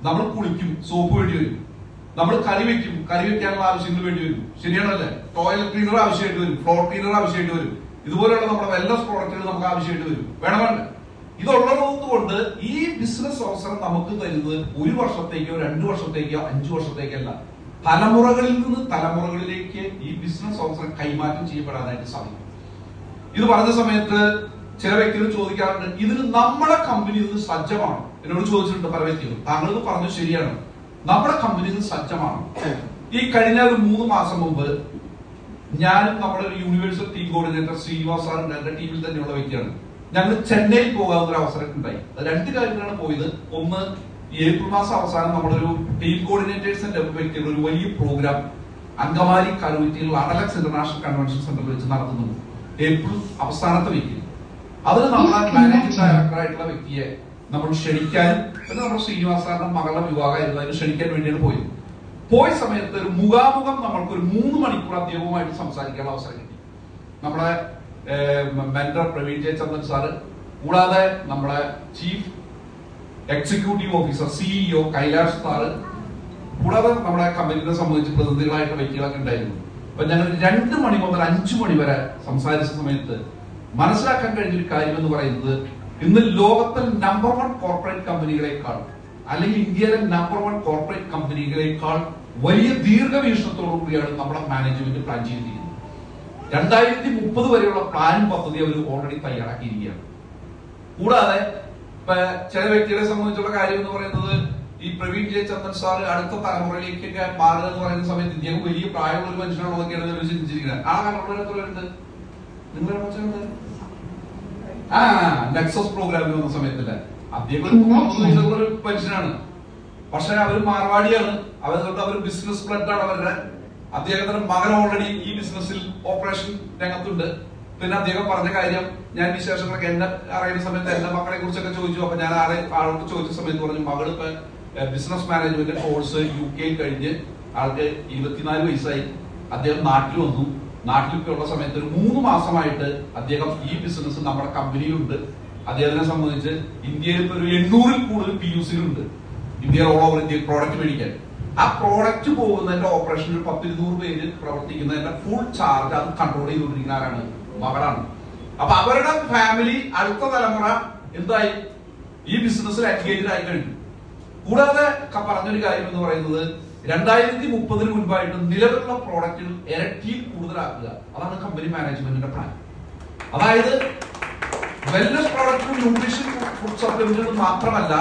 നമ്മൾ കുളിക്കും, സോപ്പ് വേണ്ടി വരും. നമ്മൾ കറി വെക്കും, കറി വെക്കാനുള്ള ആവശ്യങ്ങൾ വേണ്ടി വരും. ശരിയാണല്ലേ? ടോയ്ലറ്റ് ക്ലീനർ ആവശ്യമായിട്ട് വരും, ഫ്ലോർ ക്ലീനർ ആവശ്യമായിട്ട് വരും. ഇതുപോലെയുള്ള നമ്മുടെ വെൽനസ് പ്രോഡക്റ്റുകൾ നമുക്ക് ആവശ്യമായിട്ട് വരും. വേണമെന്ന് ഇതുള്ളതുകൊണ്ട് ഈ ബിസിനസ് അവസരം നമുക്ക് തരുന്നത് 1 വർഷത്തേക്കോ 2 വർഷത്തേക്കോ 5 വർഷത്തേക്കല്ല, തലമുറകളിൽ നിന്ന് തലമുറകളിലേക്ക് ഈ ബിസിനസ് അവസരം കൈമാറ്റം ചെയ്യപ്പെടാനായിട്ട് സാധിക്കും. ഇത് പറഞ്ഞ സമയത്ത് ചില വ്യക്തികൾ ചോദിക്കാറുണ്ട്, ഇതിന് നമ്മുടെ കമ്പനി ഇത് സജ്ജമാണ്. എന്നോട് ചോദിച്ചിട്ടുണ്ട് പല വ്യക്തികളും. താങ്കൾ ഇത് പറഞ്ഞത് ശരിയാണ്, നമ്മുടെ കമ്പനി ഇത് സജ്ജമാണ്. ഈ കഴിഞ്ഞ ഒരു 3 മാസം മുമ്പ് ഞാനും നമ്മുടെ ഒരു യൂണിവേഴ്സൽ ടീം കോർഡിനേറ്റർ ശ്രീനിവാസ് സാറിന്റെ എന്റെ ടീമിൽ തന്നെയുള്ള വ്യക്തിയാണ്. ഞങ്ങൾ ചെന്നൈയിൽ പോകാവുന്ന ഒരു അവസരം ഉണ്ടായി. അത് 2 കാര്യങ്ങളാണ് പോയത്. ഒന്ന്, ഏപ്രിൽ മാസം അവസാനം നമ്മളൊരു ടീം കോർഡിനേറ്റേഴ്സിന്റെ വ്യക്തികളുടെ ഒരു വലിയ programme Angamaly കരുവറ്റിയിലുള്ള Adlux international convention സെന്ററിൽ വെച്ച് നടത്തുന്നുണ്ട് ഏപ്രിൽ അവസാനത്തെ വീക്കിൽ. അതിന് നമ്മളെ മാനേജിംഗ് ഡയറക്ടറായിട്ടുള്ള വ്യക്തിയെ നമ്മൾ ക്ഷണിക്കാനും, പിന്നെ നമ്മുടെ ശ്രീനിവാസ് സാറിന്റെ മകളുടെ വിവാഹമായിരുന്നു, അതിന് ക്ഷണിക്കാൻ വേണ്ടിയാണ് പോയത്. പോയ സമയത്ത് ഒരു മുഖാമുഖം നമ്മൾക്ക് ഒരു 3 മണിക്കൂർ അദ്ദേഹവുമായിട്ട് സംസാരിക്കാനുള്ള അവസരം കിട്ടി. നമ്മുടെ മെന്റർ പ്രവീൺ ജെ ചന്ദ്രൻ സാറ്, കൂടാതെ നമ്മുടെ chief executive officer CEO Kailash sir, കൂടാതെ നമ്മുടെ കമ്പനിയെ സംബന്ധിച്ച് പ്രതിനിധികളായിട്ടുള്ള വ്യക്തികളൊക്കെ ഉണ്ടായിരുന്നു. അപ്പൊ ഞങ്ങൾ 2 മണി മുതൽ 5 മണി വരെ സംസാരിച്ച സമയത്ത് മനസ്സിലാക്കാൻ കഴിഞ്ഞൊരു കാര്യം എന്ന് പറയുന്നത്, ഇന്ന് ലോകത്തിൽ നമ്പർ 1 കോർപ്പറേറ്റ് കമ്പനികളെക്കാൾ, അല്ലെങ്കിൽ ഇന്ത്യയിലെ നമ്പർ 1 കോർപ്പറേറ്റ് കമ്പനികളെക്കാൾ വലിയ ദീർഘവീക്ഷണത്തോടു കൂടിയാണ് നമ്മുടെ മാനേജ്മെന്റ് പ്ലാൻ ചെയ്തിരിക്കുന്നത്. 2030 വരെയുള്ള പ്ലാൻ പദ്ധതി അവർ ഓൾറെഡി തയ്യാറാക്കിയിരിക്കുകയാണ്. കൂടാതെ ഇപ്പൊ ചില വ്യക്തികളെ സംബന്ധിച്ചുള്ള കാര്യം എന്ന് പറയുന്നത്, ഈ പ്രവീൺ ജെ ചന്ദ്രൻ സാർ അടുത്ത തലമുറയിലേക്കൊക്കെ മാറുക എന്ന് പറയുന്ന സമയത്ത് ഇദ്ദേഹം വലിയ പ്രായമുള്ള ഒരു മനുഷ്യനാണോ എന്നൊക്കെയാണ് ചിന്തിച്ചിരിക്കുന്നത്. ആ തലമുറയിലുണ്ട് നിങ്ങളുടെ നെക്സസ് പ്രോഗ്രാമിൽ വന്ന സമയത്തല്ലേ, അദ്ദേഹം ഒരു മനുഷ്യനാണ്. പക്ഷെ അവർ മാർവാടിയാണ്, അവർ ബിസിനസ് ബ്ലഡ് ആണ് അവരുടെ. അദ്ദേഹത്തിന്റെ മകൻ ഓൾറെഡി ഈ ബിസിനസ്സിൽ ഓപ്പറേഷൻ രംഗത്തുണ്ട്. പിന്നെ അദ്ദേഹം പറഞ്ഞ കാര്യം, ഞാൻ വിശേഷങ്ങളൊക്കെ എന്നെ അറിയുന്ന സമയത്ത് എന്റെ മക്കളെ കുറിച്ചൊക്കെ ചോദിച്ചു. അപ്പൊ ഞാൻ ആൾക്ക് ചോദിച്ച സമയത്ത് പറഞ്ഞു, മകൾ ഇപ്പൊ ബിസിനസ് മാനേജ്മെന്റ് കോഴ്സ് UK കഴിഞ്ഞ് ആൾക്ക് 24 വയസ്സായി. അദ്ദേഹം നാട്ടിൽ വന്നു. നാട്ടിലൊക്കെ ഉള്ള സമയത്ത് ഒരു 3 മാസമായിട്ട് അദ്ദേഹം ഈ ബിസിനസ് നമ്മുടെ കമ്പനിയിലുണ്ട്. അദ്ദേഹത്തിനെ സംബന്ധിച്ച് ഇന്ത്യയിൽ ഒരു 800-ൽ കൂടുതൽ PUCകളുണ്ട് India, all over India product മേടിക്കാൻ. ആ പ്രോഡക്റ്റ് പോകുന്നതിന്റെ ഓപ്പറേഷനിൽ 10-200 പേര് പ്രവർത്തിക്കുന്നതിന്റെ ഫുൾ ചാർജ് അത് കൺട്രോൾ ചെയ്തുകൊണ്ടിരിക്കുന്ന ആരാണ്? മകളാണ്. അപ്പൊ അവരുടെ ഫാമിലി, അടുത്ത തലമുറ എന്തായി? ഈ ബിസിനസ്സിൽ എൻഗേജ്ഡ് ആയി കഴിഞ്ഞു. കൂടാതെ പറഞ്ഞൊരു കാര്യം എന്ന് പറയുന്നത്, 2030 മുൻപായിട്ട് നിലവിലുള്ള പ്രോഡക്റ്റുകൾ ഇരട്ടിയിൽ കൂടുതലാക്കുക. അതാണ് കമ്പനി മാനേജ്മെന്റിന്റെ പ്ലാൻ. അതായത് വെൽനസ് പ്രോഡക്റ്റും ന്യൂട്രീഷൻ ഫുഡ് സപ്ലിമെന്റുകളും മാത്രമല്ല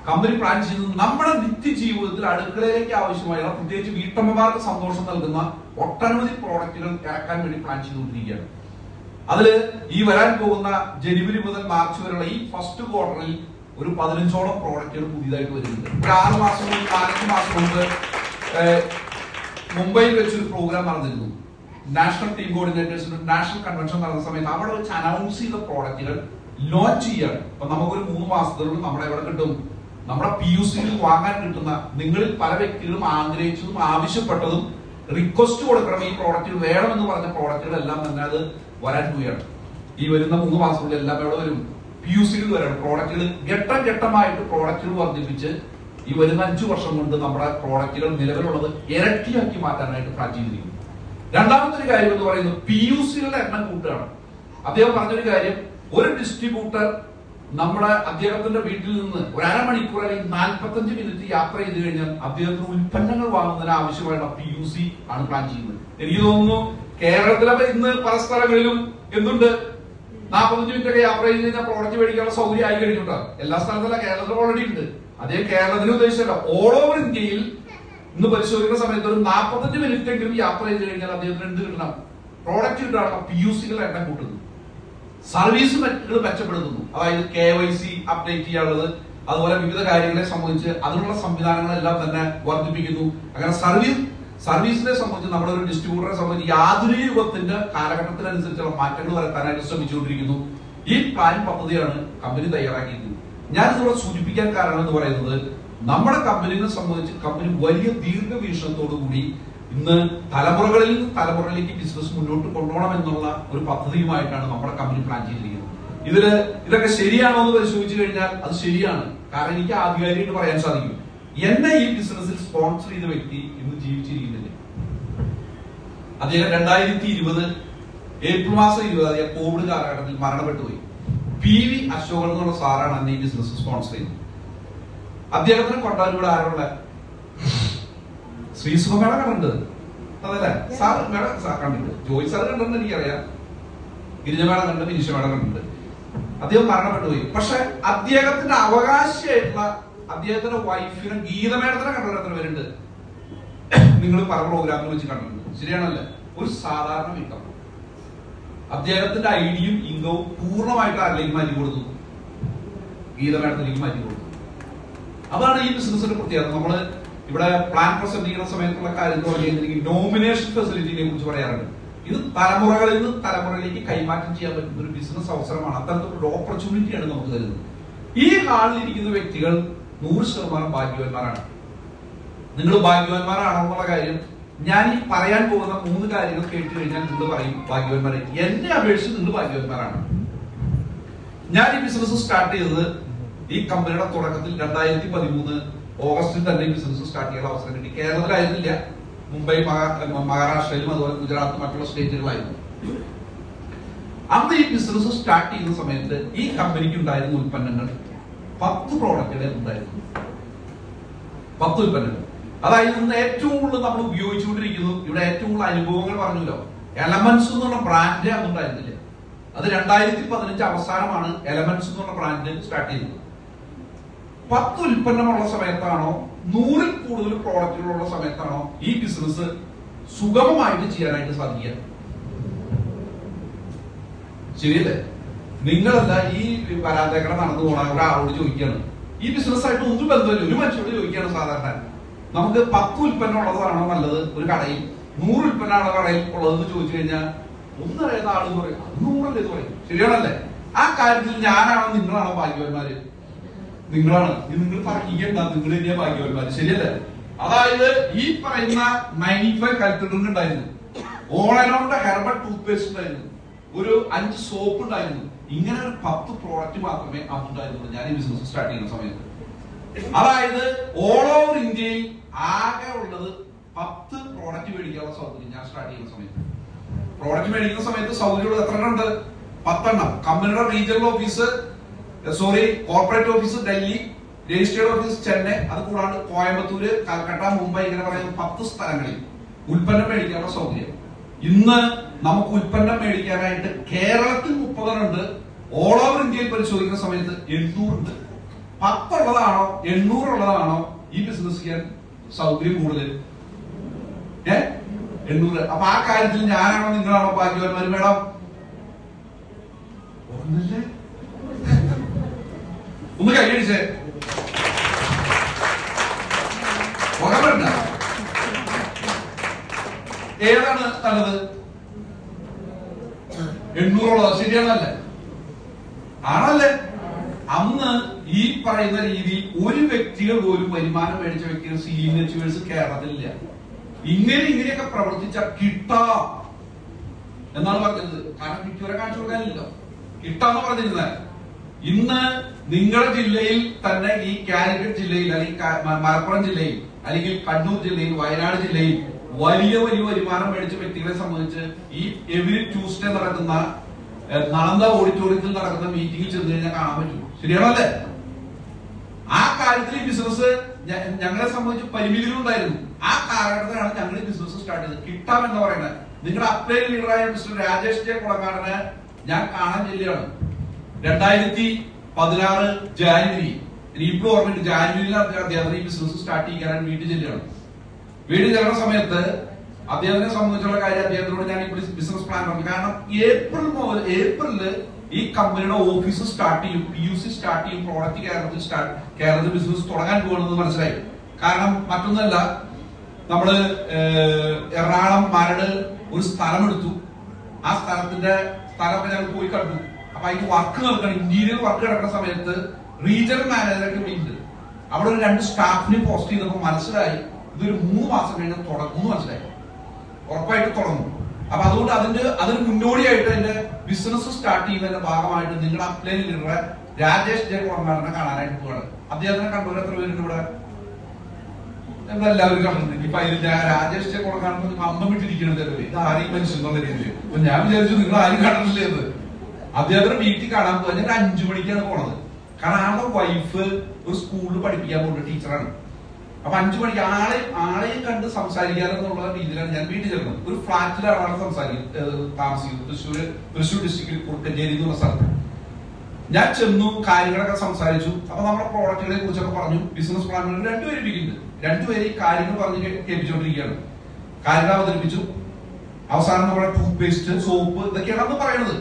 കമ്പനി പ്ലാൻ ചെയ്യുന്നത്, നമ്മുടെ നിത്യജീവിതത്തിൽ അടുക്കളയിലേക്ക് ആവശ്യമായുള്ള, പ്രത്യേകിച്ച് വീട്ടമ്മമാർക്ക് സന്തോഷം നൽകുന്ന ഒട്ടനവധി പ്രോഡക്റ്റുകൾ ഇറക്കാൻ വേണ്ടി പ്ലാൻ ചെയ്തുകൊണ്ടിരിക്കുകയാണ്. അതില് ഈ വരാൻ പോകുന്ന ജനുവരി മുതൽ മാർച്ച് വരെയുള്ള ഈ ഫസ്റ്റ് ക്വാർട്ടറിൽ ഒരു 15ഓളം പ്രോഡക്റ്റുകൾ പുതിയതായിട്ട് വരുന്നുണ്ട്. ഒരു 6 മാസം 4 മാസം മുമ്പ് മുംബൈയിൽ വെച്ചൊരു പ്രോഗ്രാം നടന്നിരുന്നു. നാഷണൽ ടീം കോർഡിനേറ്റേഴ്സിന്റെ നാഷണൽ കൺവെൻഷൻ നടന്ന സമയത്ത് അവിടെ വെച്ച് അനൗൺസ് ചെയ്ത പ്രോഡക്റ്റുകൾ ലോഞ്ച് ചെയ്യാണ്. അപ്പൊ നമുക്കൊരു 3 മാസത്തിനുള്ളിൽ നമ്മുടെ എവിടെ കിട്ടും? നമ്മുടെ PUCയിൽ വാങ്ങാൻ കിട്ടുന്ന, നിങ്ങളിൽ പല വ്യക്തികളും ആഗ്രഹിച്ചതും ആവശ്യപ്പെട്ടതും റിക്വസ്റ്റ് കൊടുക്കണം, ഈ പ്രോഡക്റ്റുകൾ വേണമെന്ന് പറഞ്ഞ പ്രോഡക്റ്റുകളെല്ലാം തന്നെ അത് വരാൻ പോവുകയാണ്. ഈ വരുന്ന 3 മാസത്തിനുള്ളിൽ എല്ലാം എവിടെ വരും? PUCയിൽ വരണം. പ്രോഡക്റ്റുകൾ ഘട്ടം ഘട്ടമായിട്ട് പ്രോഡക്റ്റുകൾ വർദ്ധിപ്പിച്ച് ഈ വരുന്ന 5 വർഷം കൊണ്ട് നമ്മുടെ പ്രോഡക്റ്റുകൾ നിലവിലുള്ളത് ഇരട്ടിയാക്കി മാറ്റാനായിട്ട് പ്ലാൻ ചെയ്തിരിക്കുന്നു. രണ്ടാമത്തെ ഒരു കാര്യം എന്ന് പറയുന്നത് PUCകളുടെ എണ്ണം കൂട്ടുകയാണ്. അദ്ദേഹം പറഞ്ഞൊരു കാര്യം, ഒരു ഡിസ്ട്രിബ്യൂട്ടർ നമ്മുടെ അദ്ദേഹത്തിന്റെ വീട്ടിൽ നിന്ന് ഒരു അരമണിക്കൂർ അല്ലെങ്കിൽ 45 മിനിറ്റ് യാത്ര ചെയ്ത് കഴിഞ്ഞാൽ അദ്ദേഹത്തിന് ഉൽപ്പന്നങ്ങൾ വാങ്ങുന്നതിന് ആവശ്യമായുള്ള PUC ആണ് പ്ലാൻ ചെയ്യുന്നത്. എനിക്ക് തോന്നുന്നു കേരളത്തിലെ ഇന്ന് പല സ്ഥലങ്ങളിലും എന്തുണ്ട്, 45 മിനിറ്റ് ഒക്കെ യാത്ര ചെയ്ത് കഴിഞ്ഞാൽ പ്രോഡക്റ്റ് മേടിക്കാനുള്ള സൗകര്യം ആയി കഴിഞ്ഞിട്ടുണ്ടോ? എല്ലാ സ്ഥലത്തല്ല, കേരളത്തിൽ ഓൾറെഡി ഉണ്ട്. അദ്ദേഹം കേരളത്തിൽ ഉദ്ദേശിച്ചല്ല, ഓൾ ഓവർ ഇന്ത്യയിൽ ഇന്ന് പരിശോധിക്കുന്ന സമയത്ത് ഒരു 45 മിനിറ്റ് എങ്കിലും യാത്ര ചെയ്ത് കഴിഞ്ഞാൽ അദ്ദേഹത്തിന് എന്ത് കിട്ടണം? പ്രോഡക്റ്റ് കിട്ടാനുള്ള PUCകളുടെ എണ്ണം കൂട്ടുന്നു, സർവീസ് മെച്ചപ്പെടുത്തുന്നു. അതായത് KYC അപ്ഡേറ്റ് ചെയ്യാനുള്ളത്, അതുപോലെ വിവിധ കാര്യങ്ങളെ സംബന്ധിച്ച് അതിനുള്ള സംവിധാനങ്ങളെല്ലാം തന്നെ വർദ്ധിപ്പിക്കുന്നു. അങ്ങനെ സർവീസിനെ സംബന്ധിച്ച് നമ്മുടെ ഒരു ഡിസ്ട്രിബ്യൂട്ടറെ സംബന്ധിച്ച് ആധുനിക യുഗത്തിന്റെ കാലഘട്ടത്തിനനുസരിച്ചുള്ള മാറ്റങ്ങൾ വരുത്താനായിട്ട് ശ്രമിച്ചുകൊണ്ടിരിക്കുന്നു. ഈ പ്ലാൻ പദ്ധതിയാണ് കമ്പനി തയ്യാറാക്കിയിരിക്കുന്നത്. ഞാൻ ഇതിവിടെ സൂചിപ്പിക്കാൻ കാരണം എന്ന് പറയുന്നത്, നമ്മുടെ കമ്പനിയെ സംബന്ധിച്ച് കമ്പനി വലിയ ദീർഘവീക്ഷണത്തോടു കൂടി ഇന്ന് തലമുറകളിൽ നിന്ന് തലമുറയിലേക്ക് ബിസിനസ് മുന്നോട്ട് കൊണ്ടുപോകണം എന്നുള്ള ഒരു പദ്ധതിയുമായിട്ടാണ് നമ്മുടെ കമ്പനി പ്ലാൻ ചെയ്തിരിക്കുന്നത്. ഇതൊക്കെ ശരിയാണോ എന്ന് പരിശോധിച്ചു കഴിഞ്ഞാൽ അത് ശരിയാണ്. കാരണം എനിക്ക് ആധികാരികമായിട്ട് പറയാൻ സാധിക്കും, എന്നെ ഈ ബിസിനസ്സിൽ സ്പോൺസർ ചെയ്ത വ്യക്തി ഇന്ന് ജീവിച്ചിരിക്കുന്നില്ല. അദ്ദേഹം 2020 ഏപ്രിൽ മാസം 20 കോവിഡ് കാലഘട്ടത്തിൽ മരണപ്പെട്ടു പോയി. PV അശോകൻ എന്നുള്ള സാറാണ് എന്നെ ഈ ബിസിനസ് സ്പോൺസർ ചെയ്തത്. അദ്ദേഹത്തിന് കൊണ്ടാലൂടെ ആരുള്ള ശ്രീസുഖ മേള കണ്ടിട്ടുണ്ട്, അതല്ലേ സാർ? മേള കണ്ടിട്ടുണ്ട്, ജോയി സാർ കണ്ടെന്ന് എനിക്കറിയാം, ഗിരിജ മേള കണ്ട്, വിനിഷ മേള കണ്ടിട്ടുണ്ട്. അദ്ദേഹം മരണപ്പെട്ടു പോയി. പക്ഷെ അദ്ദേഹത്തിന്റെ അവകാശിയായിട്ടുള്ള അദ്ദേഹത്തിന്റെ വൈഫിനെ ഗീത മേഡത്തിനെ കണ്ടവർ എത്ര പേരുണ്ട്? നിങ്ങൾ പല പ്രോഗ്രാമിൽ വെച്ച് കണ്ടിട്ടുണ്ട്, ശരിയാണല്ലേ? ഒരു സാധാരണ വീട്ടം അദ്ദേഹത്തിന്റെ ഐഡിയും ഇൻകവും പൂർണ്ണമായിട്ട് ആരിലേക്ക് മാറ്റി കൊടുത്തു? ഗീത മേഡത്തിലേക്ക് മാറ്റി കൊടുത്തു. അതാണ് ഈ ബിസിനസിന്റെ പ്രത്യേകത. നമ്മള് ഇവിടെ പ്ലാൻ പ്രസന്റ് ചെയ്യുന്ന സമയത്തുള്ള കാര്യം പറഞ്ഞിട്ടുണ്ടെങ്കിൽ നോമിനേഷൻ ഫെസിലിറ്റിനെ കുറിച്ച് പറയാറുണ്ട്. ഇത് തലമുറകളിൽ നിന്ന് തലമുറയിലേക്ക് കൈമാറ്റം ചെയ്യാൻ പറ്റുന്ന ഒരു ബിസിനസ് അവസരമാണ്. അത്തരത്തിലൊരു ഓപ്പർച്യൂണിറ്റിയാണ് നമുക്ക് തരുന്നത്. ഈ ഹാളിൽ ഇരിക്കുന്ന വ്യക്തികൾ 100% ഭാഗ്യവാന്മാരാണ്. നിങ്ങൾ ഭാഗ്യവാന്മാരാണോ എന്നുള്ള കാര്യം ഞാൻ ഈ പറയാൻ പോകുന്ന 3 കാര്യങ്ങൾ കേട്ട് കഴിഞ്ഞാൽ നിങ്ങൾ പറയും ഭാഗ്യവാന്മാരെ. എന്നെ അപേക്ഷിച്ച് നിങ്ങൾ ഭാഗ്യവാന്മാരാണ്. ഞാൻ ഈ ബിസിനസ് സ്റ്റാർട്ട് ചെയ്തത് ഈ കമ്പനിയുടെ തുടക്കത്തിൽ 2013 ഓഗസ്റ്റിൽ തന്നെ ബിസിനസ് സ്റ്റാർട്ട് ചെയ്യാൻ അവസരം കിട്ടി. കേരളത്തിലായിരുന്നില്ല, മുംബൈ, മഹാരാഷ്ട്രയിലും അതുപോലെ ഗുജറാത്ത്, മറ്റുള്ള സ്റ്റേറ്റുകളായിരുന്നു. അന്ന് ഈ ബിസിനസ് സ്റ്റാർട്ട് ചെയ്യുന്ന സമയത്ത് ഈ കമ്പനിക്ക് ഉണ്ടായിരുന്ന ഉൽപ്പന്നങ്ങൾ 10 പ്രോഡക്റ്റുകൾ ഉണ്ടായിരുന്നു. 10 ഉൽപ്പന്നങ്ങൾ. അതായത് ഇന്ന് ഏറ്റവും കൂടുതൽ നമ്മൾ ഉപയോഗിച്ചുകൊണ്ടിരിക്കുന്നു, ഇവിടെ ഏറ്റവും കൂടുതൽ അനുഭവങ്ങൾ പറഞ്ഞല്ലോ, എലമെന്റ്സ് എന്നുള്ള ബ്രാൻഡ് അന്നുണ്ടായിരുന്നില്ല. അത് 2015 അവസാനമാണ് എലമെന്റ്സ് എന്നുള്ള ബ്രാൻഡ് സ്റ്റാർട്ട് ചെയ്തത്. 10 ഉൽപ്പന്നമുള്ള സമയത്താണോ 100ൽ കൂടുതൽ പ്രോഡക്റ്റുകളുള്ള സമയത്താണോ ഈ ബിസിനസ് സുഗമമായിട്ട് ചെയ്യാനായിട്ട് സാധിക്കുക? ശരിയല്ലേ? നിങ്ങളല്ല ഈ പരാജയക്കട നടന്നു പോണ ഒരാളോട് ചോദിക്കുകയാണ്, ഈ ബിസിനസ് ആയിട്ട് ഒന്നും ബന്ധമില്ല, ഒരു മനുഷ്യരോട് ചോദിക്കുകയാണ് സാധാരണ, നമുക്ക് 10 ഉൽപ്പന്നം ഉള്ളതാണോ നല്ലത് ഒരു കടയിൽ, 100 ഉൽപ്പന്നമാണോ കടയിൽ ഉള്ളതെന്ന് ചോദിച്ചു കഴിഞ്ഞാൽ ഒന്നറിയാത്ത ആളെന്ന് പറയും 100 എന്ന് പറയും. ശരിയാണല്ലേ? ആ കാര്യത്തിൽ ഞാനാണോ നിങ്ങളാണോ ഭാഗ്യവാന്മാര്? നിങ്ങളാണ്. നിങ്ങൾ പറയിക്കണ്ട, നിങ്ങൾ തന്നെയാ ഭാഗ്യവാന്മാര്. ശരിയല്ലേ? അതായത് ഈ പറയുന്ന 95 കൽത്തുടർ ഉണ്ടായിരുന്നു, ഓളനോടെ ഹെർബൽ ടൂത്ത് പേസ്റ്റ് ഉണ്ടായിരുന്നു, ഒരു 5 സോപ്പ് ഉണ്ടായിരുന്നു. ഇങ്ങനെ ഒരു 10 പ്രോഡക്റ്റ് മാത്രമേ അതുണ്ടായിരുന്നുള്ളൂ ഞാൻ ഈ ബിസിനസ് സ്റ്റാർട്ട് ചെയ്യുന്ന സമയത്ത്. അതായത് ഓൾ ഓവർ ഇന്ത്യയിൽ ആകെ ഉള്ളത് 10 പ്രോഡക്റ്റ് മേടിക്കാനുള്ള സൗകര്യം ഞാൻ സ്റ്റാർട്ട് ചെയ്യുന്ന സമയത്ത്. പ്രോഡക്റ്റ് മേടിക്കുന്ന സമയത്ത് സൗകര്യമുള്ളത് എത്ര ഉണ്ട്? 10 എണ്ണം. കമ്പനിയുടെ regional office, corporate office Delhi, registered office Chennai, അത് കൂടാണ്ട് കോയമ്പത്തൂര്, കൽക്കട്ട, മുംബൈ, ഇങ്ങനെ പറയുന്ന 10 സ്ഥലങ്ങളിൽ ഉൽപ്പന്നം മേടിക്കാനുള്ള സൗകര്യം. ഇന്ന് നമുക്ക് ഉൽപ്പന്നം മേടിക്കാനായിട്ട് കേരളത്തിൽ 30 ഉണ്ട്. ഓൾ ഓവർ ഇന്ത്യയിൽ പരിശോധിക്കുന്ന സമയത്ത് 800 ഉണ്ട്. 10 ഉള്ളതാണോ 800 ഉള്ളതാണോ ഈ ബിസിനസ് ചെയ്യാൻ സൗകര്യം കൂടുതൽ? 800. അപ്പൊ ആ കാര്യത്തിൽ ഞാനാണോ നിങ്ങളാണോ ഭാഗ്യവാന്മാര്? മേഡം ഒന്നല്ലേ? ഒന്ന് കൈയടിച്ചേ. ഏതാണ് നല്ലത്? 800 ശരിയാണല്ലേ? ആണല്ലേ? അന്ന് ഈ പറയുന്ന രീതിയിൽ ഒരു വ്യക്തികൾ പോലും വരുമാനം മേടിച്ച വ്യക്തികൾ സീനിയർ അച്ചീവേഴ്സ് കേരളത്തിലില്ല. ഇങ്ങനെയൊക്കെ പ്രവർത്തിച്ച കിട്ടാം എന്നാണ് പറഞ്ഞത്. കാരണം കിട്ടിയവരെ കാണിച്ചു കൊടുക്കാനില്ലല്ലോ, കിട്ടാന്ന് പറഞ്ഞിരുന്നത്. ഇന്ന് നിങ്ങളുടെ ജില്ലയിൽ തന്നെ, ഈ കാലിക്കറ്റ് ജില്ലയിൽ അല്ലെങ്കിൽ മലപ്പുറം ജില്ലയിൽ അല്ലെങ്കിൽ കണ്ണൂർ ജില്ലയിൽ, വയനാട് ജില്ലയിൽ വലിയ വരുമാനം മേടിച്ച വ്യക്തികളെ സംബന്ധിച്ച് ഈ എവരി ട്യൂസ്ഡേ നടക്കുന്ന നളന്ദ ഓഡിറ്റോറിയത്തിൽ നടക്കുന്ന മീറ്റിംഗിൽ ചെന്ന് കഴിഞ്ഞാൽ കാണാൻ പറ്റും. ശരിയാണല്ലേ? ആ കാര്യത്തിൽ ഈ ബിസിനസ് ഞങ്ങളെ സംബന്ധിച്ച് പരിമിതികളുണ്ടായിരുന്നു. ആ കാലഘട്ടത്തിലാണ് ഞങ്ങൾ ഈ ബിസിനസ് സ്റ്റാർട്ട് ചെയ്തത്. കിട്ടാം എന്ന് പറയുന്നത് നിങ്ങളുടെ അപ്ലൈ ലീഡറായ മിസ്റ്റർ രാജേഷ് ജെ കുളങ്ങാടനെ ഞാൻ കാണാൻ ചെല്ലുകയാണ് 2016 ജാനുവരി. ഇനിയിപ്പോഴും ഓർമ്മയുണ്ട്, ജാനുവരിയിൽ അദ്ദേഹത്തിന് ഈ ബിസിനസ് സ്റ്റാർട്ട് ചെയ്യാൻ വീട്ടിൽ ചെല്ലുകയാണ്. വീട്ടിൽ ചെല്ലുന്ന സമയത്ത് അദ്ദേഹത്തിനെ സംബന്ധിച്ചുള്ള കാര്യം അദ്ദേഹത്തിനോട് ഞാൻ ഇപ്പോൾ ബിസിനസ് പ്ലാൻ പറഞ്ഞു. കാരണം ഏപ്രിലില് ഈ കമ്പനിയുടെ ഓഫീസ് സ്റ്റാർട്ട് ചെയ്യും, PUC സ്റ്റാർട്ട് ചെയ്യും, പ്രോഡക്റ്റ് കേരളത്തിൽ ബിസിനസ് തുടങ്ങാൻ പോകണമെന്ന് മനസ്സിലായി. കാരണം മറ്റൊന്നല്ല, നമ്മള് എറണാകുളം മരട് ഒരു സ്ഥലം എടുത്തു. ആ സ്ഥലമൊക്കെ ഞങ്ങൾ പോയി കണ്ടു. അപ്പൊ അതിന് വർക്ക് നടക്കണം, ഇന്റീരിയർ വർക്ക് നടക്കുന്ന സമയത്ത് റീജിയണൽ മാനേജറൊക്കെ ഇവിടെ ഉണ്ട്. അവിടെ ഒരു 2 സ്റ്റാഫിനെ പോസ്റ്റ് ചെയ്തപ്പോൾ മനസ്സിലായി ഇതൊരു 3 മാസം കഴിഞ്ഞ് തുടങ്ങും മനസ്സിലായി. ഉറപ്പായിട്ട് തുടങ്ങും. അപ്പൊ അതുകൊണ്ട് അതിന് മുന്നോടിയായിട്ട് എന്റെ ബിസിനസ് സ്റ്റാർട്ട് ചെയ്യുന്നതിന്റെ ഭാഗമായിട്ട് നിങ്ങളുടെ അപ്ലൈനിലുള്ള രാജേഷ് ജെ കുളങ്ങാടിനെ കാണാനായിട്ട് പോവാണ്. അദ്ദേഹത്തിനെ കണ്ടു എത്ര പേരുണ്ട് ഇവിടെ? എല്ലാവരും കണ്ടിട്ടുണ്ട്. ഇപ്പൊ അതിൽ രാജേഷ് ജെ കുളങ്ങാടിന് അമ്മ വിട്ടിരിക്കുന്നത് ഇത് ആരെയും മനുഷ്യൻ എന്നുള്ള രീതിയിൽ. അപ്പൊ ഞാൻ വിചാരിച്ചു നിങ്ങൾ ആരും കണ്ടിട്ടില്ലേ എന്ന്. അദ്ദേഹത്തിന്റെ വീട്ടിൽ കാണാൻ പോകാൻ ഞങ്ങൾ 5 മണിക്കാണ് പോണത്. കാരണം ആളുടെ വൈഫ് ഒരു സ്കൂളിൽ പഠിപ്പിക്കാൻ പോകുന്ന ടീച്ചറാണ്. അപ്പൊ 5 മണിക്ക് ആളെയും കണ്ട് സംസാരിക്കാനെന്നുള്ള രീതിയിലാണ് ഞാൻ വീട്ടിൽ ചെല്ലുന്നത്. ഒരു ഫ്ലാറ്റിലാണ് ആളെ താമസിക്കുന്നത്, തൃശ്ശൂർ ഡിസ്ട്രിക്റ്റിൽ കുറുക്കഞ്ചേരി എന്നുള്ള സ്ഥലത്ത്. ഞാൻ ചെന്നു, കാര്യങ്ങളൊക്കെ സംസാരിച്ചു. അപ്പൊ നമ്മുടെ പ്രോഡക്റ്റുകളെ കുറിച്ചൊക്കെ പറഞ്ഞു. ബിസിനസ് പ്ലാനുകൾ 2 പേര് ഇരിക്കുന്നുണ്ട്. 2 പേര് ഈ കാര്യങ്ങൾ പറഞ്ഞ് കേൾപ്പിച്ചുകൊണ്ടിരിക്കുകയാണ്. കാര്യങ്ങൾ അവതരിപ്പിച്ചു. അവസാനം നമ്മുടെ ടൂത്ത് പേസ്റ്റ്, സോപ്പ് ഇതൊക്കെയാണ് പറയുന്നത്.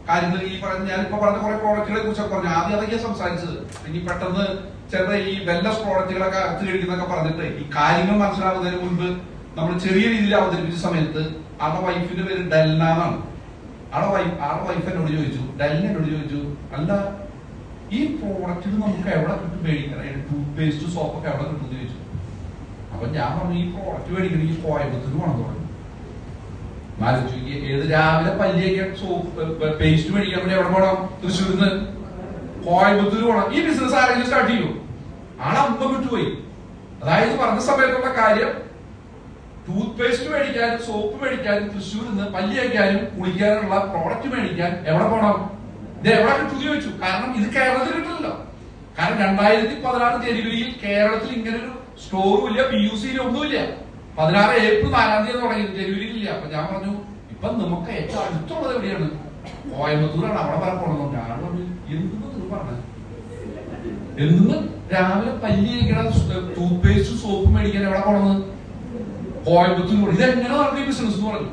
കാര്യങ്ങൾ ഈ ഞാനിപ്പോ പറഞ്ഞ കുറെ പ്രോഡക്റ്റുകളെ കുറിച്ചൊക്കെ പറഞ്ഞു. ആദ്യം അതൊക്കെയാണ് സംസാരിച്ചത്. ഇനി പെട്ടെന്ന് ചില ഈ വെല്ലസ് പ്രോഡക്റ്റുകളൊക്കെ അകത്ത് കഴിക്കുന്നൊക്കെ പറഞ്ഞിട്ട് ഈ കാര്യങ്ങൾ മനസ്സിലാവുന്നതിന് മുൻപ് നമ്മൾ ചെറിയ രീതിയിൽ അവതരിപ്പിച്ച സമയത്ത് ആളുടെ വൈഫിന്റെ പേര് ഡെൽന എന്നാണ്. ആളുടെ വൈഫ് എന്നോട് ചോദിച്ചു, എന്നോട് ചോദിച്ചു, അല്ല ഈ പ്രോഡക്റ്റിന് നമുക്ക് എവിടെ കിട്ടും മേടിക്കണം, ടൂത്ത് പേസ്റ്റ് സോപ്പൊക്കെ എവിടെ കിട്ടും എന്ന് ചോദിച്ചു. അപ്പൊ ഞാൻ പറഞ്ഞു, ഈ പ്രോഡക്റ്റ് മേടിക്കണമെങ്കിൽ കോയമ്പത്തൂർ വേണം പറഞ്ഞു. ഏത് രാവിലെ പല്ലിയൊക്കെ സോപ്പ് പേസ്റ്റ് മേടിക്കാൻ വേണ്ടി എവിടെ പോകണം? തൃശ്ശൂരിൽ നിന്ന് കോയമ്പത്തൂർ പോകണം. ഈ ബിസിനസ് ആരെങ്കിലും സ്റ്റാർട്ട് ചെയ്യും? ആളെ അമ്മ വിട്ടുപോയി. അതായത് പറഞ്ഞ സമയത്തുള്ള കാര്യം, ടൂത്ത് പേസ്റ്റ് മേടിക്കാനും സോപ്പ് മേടിക്കാനും തൃശ്ശൂരിൽ നിന്ന് പല്ലി വയ്ക്കാനും കുളിക്കാനുള്ള പ്രോഡക്റ്റ് മേടിക്കാൻ എവിടെ പോകണം? ഇത് എവിടെ കിട്ടും ചോദിച്ചു. കാരണം ഇത് കേരളത്തിൽ കിട്ടില്ലല്ലോ. കാരണം 2016 ജനുവരിയിൽ കേരളത്തിൽ ഇങ്ങനൊരു സ്റ്റോറും ഇല്ല, PUC ഒന്നുമില്ല. 16 ഏപ്രിൽ 4 തീയതി തുടങ്ങി, ജനുവരിയിൽ ഇല്ല. അപ്പൊ ഞാൻ പറഞ്ഞു, ഇപ്പൊ നമുക്ക് ഏറ്റവും അടുത്തുള്ളത് എവിടെയാണ്? കോയമ്പത്തൂരാണ്, അവിടെ വരെ പോകണം. ഞാൻ പറഞ്ഞു, എന്തെന്ന് പറഞ്ഞ എന്ന് രാവിലെ പല്ലി കഴിക്കണ ടൂത്ത് പേസ്റ്റ് സോപ്പ് മേടിക്കാൻ എവിടെ പോണെന്ന്? കോയമ്പത്തൂർ പോകണം. ഇതെങ്ങനെ നടക്കുന്ന ബിസിനസ് എന്ന് പറഞ്ഞു.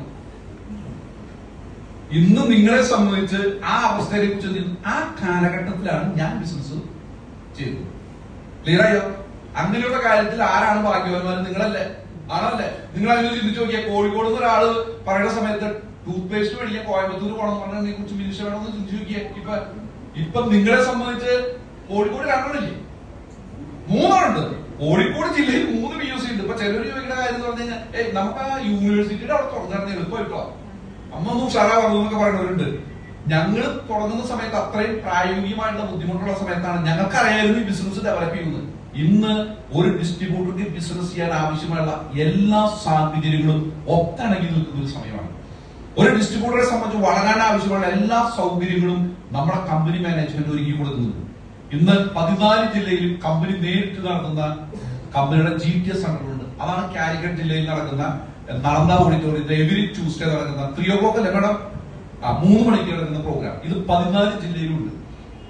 ഇന്ന് നിങ്ങളെ സംബന്ധിച്ച് ആ അവസ്ഥയെ കുറിച്ച് ആ കാലഘട്ടത്തിലാണ് ഞാൻ ബിസിനസ് ചെയ്തത്. ക്ലിയർ ആയോ? അങ്ങനെയുള്ള കാര്യത്തിൽ ആരാണ് ഭാഗ്യവാന്മാർ? നിങ്ങളല്ലേ? ആണല്ലേ? നിങ്ങൾ അങ്ങനെ ചിന്തിച്ചു നോക്കിയാൽ കോഴിക്കോട് നിന്ന് ഒരാള് പറയുന്ന സമയത്ത് ടൂത്ത് പേസ്റ്റ് മേടിക്കാൻ കോയമ്പത്തൂർ പോകണം പറഞ്ഞതിനെ കുറിച്ച് മിനിഷ വേണമെന്ന് ചിന്തിച്ചു നോക്കിയാൽ ഇപ്പൊ നിങ്ങളെ സംബന്ധിച്ച് കോഴിക്കോട് 2 3 കോഴിക്കോട് ജില്ലയിൽ 3 PUC ഉണ്ട്. ഇപ്പൊ ചിലർ ചോദിക്കുന്ന കാര്യം എന്ന് പറഞ്ഞു കഴിഞ്ഞാൽ നമുക്ക് ആ യൂണിവേഴ്സിറ്റിയുടെ അവിടെ തുടങ്ങുന്ന എളുപ്പമായിട്ടോ അമ്മ ഒന്നും ഉഷാറാ പറഞ്ഞു എന്നൊക്കെ പറയുന്നവരുണ്ട്. ഞങ്ങൾ തുടങ്ങുന്ന സമയത്ത് അത്രയും പ്രായോഗികമായിട്ടുള്ള ബുദ്ധിമുട്ടുള്ള സമയത്താണ് ഞങ്ങൾക്കറിയായിരുന്നു ഈ ബിസിനസ് ഡെവലപ്പ് ചെയ്യുന്നത്. ഇന്ന് ഒരു ഡിസ്ട്രിബ്യൂട്ടർക്ക് ബിസിനസ് ചെയ്യാൻ ആവശ്യമുള്ള എല്ലാ സാഹചര്യങ്ങളും ഒത്തിണങ്ങി നിൽക്കുന്ന ഒരു സമയമാണ്. ഒരു ഡിസ്ട്രിബ്യൂട്ടറെ സംബന്ധിച്ച് വളരാൻ ആവശ്യമുള്ള എല്ലാ സൗകര്യങ്ങളും നമ്മുടെ കമ്പനി മാനേജ്മെന്റ് ഒരുക്കി കൊടുക്കുന്നുണ്ട്. ഇന്ന് 14 ജില്ലയിലും കമ്പനി നേരിട്ട് നടത്തുന്ന കമ്പനിയുടെ GTS സെന്ററുണ്ട്. അതാണ് കാലിക്കറ്റ് ജില്ലയിൽ നടക്കുന്ന നളന്ദ ഓഡിറ്റോറിയത്തിൽ എവരി ട്യൂസ്ഡേ നടക്കുന്ന 3 o'clock അല്ലേ മേഡം? 3 മണിക്ക് നടക്കുന്ന പ്രോഗ്രാം. ഇത് 14 ജില്ലയിലുണ്ട്.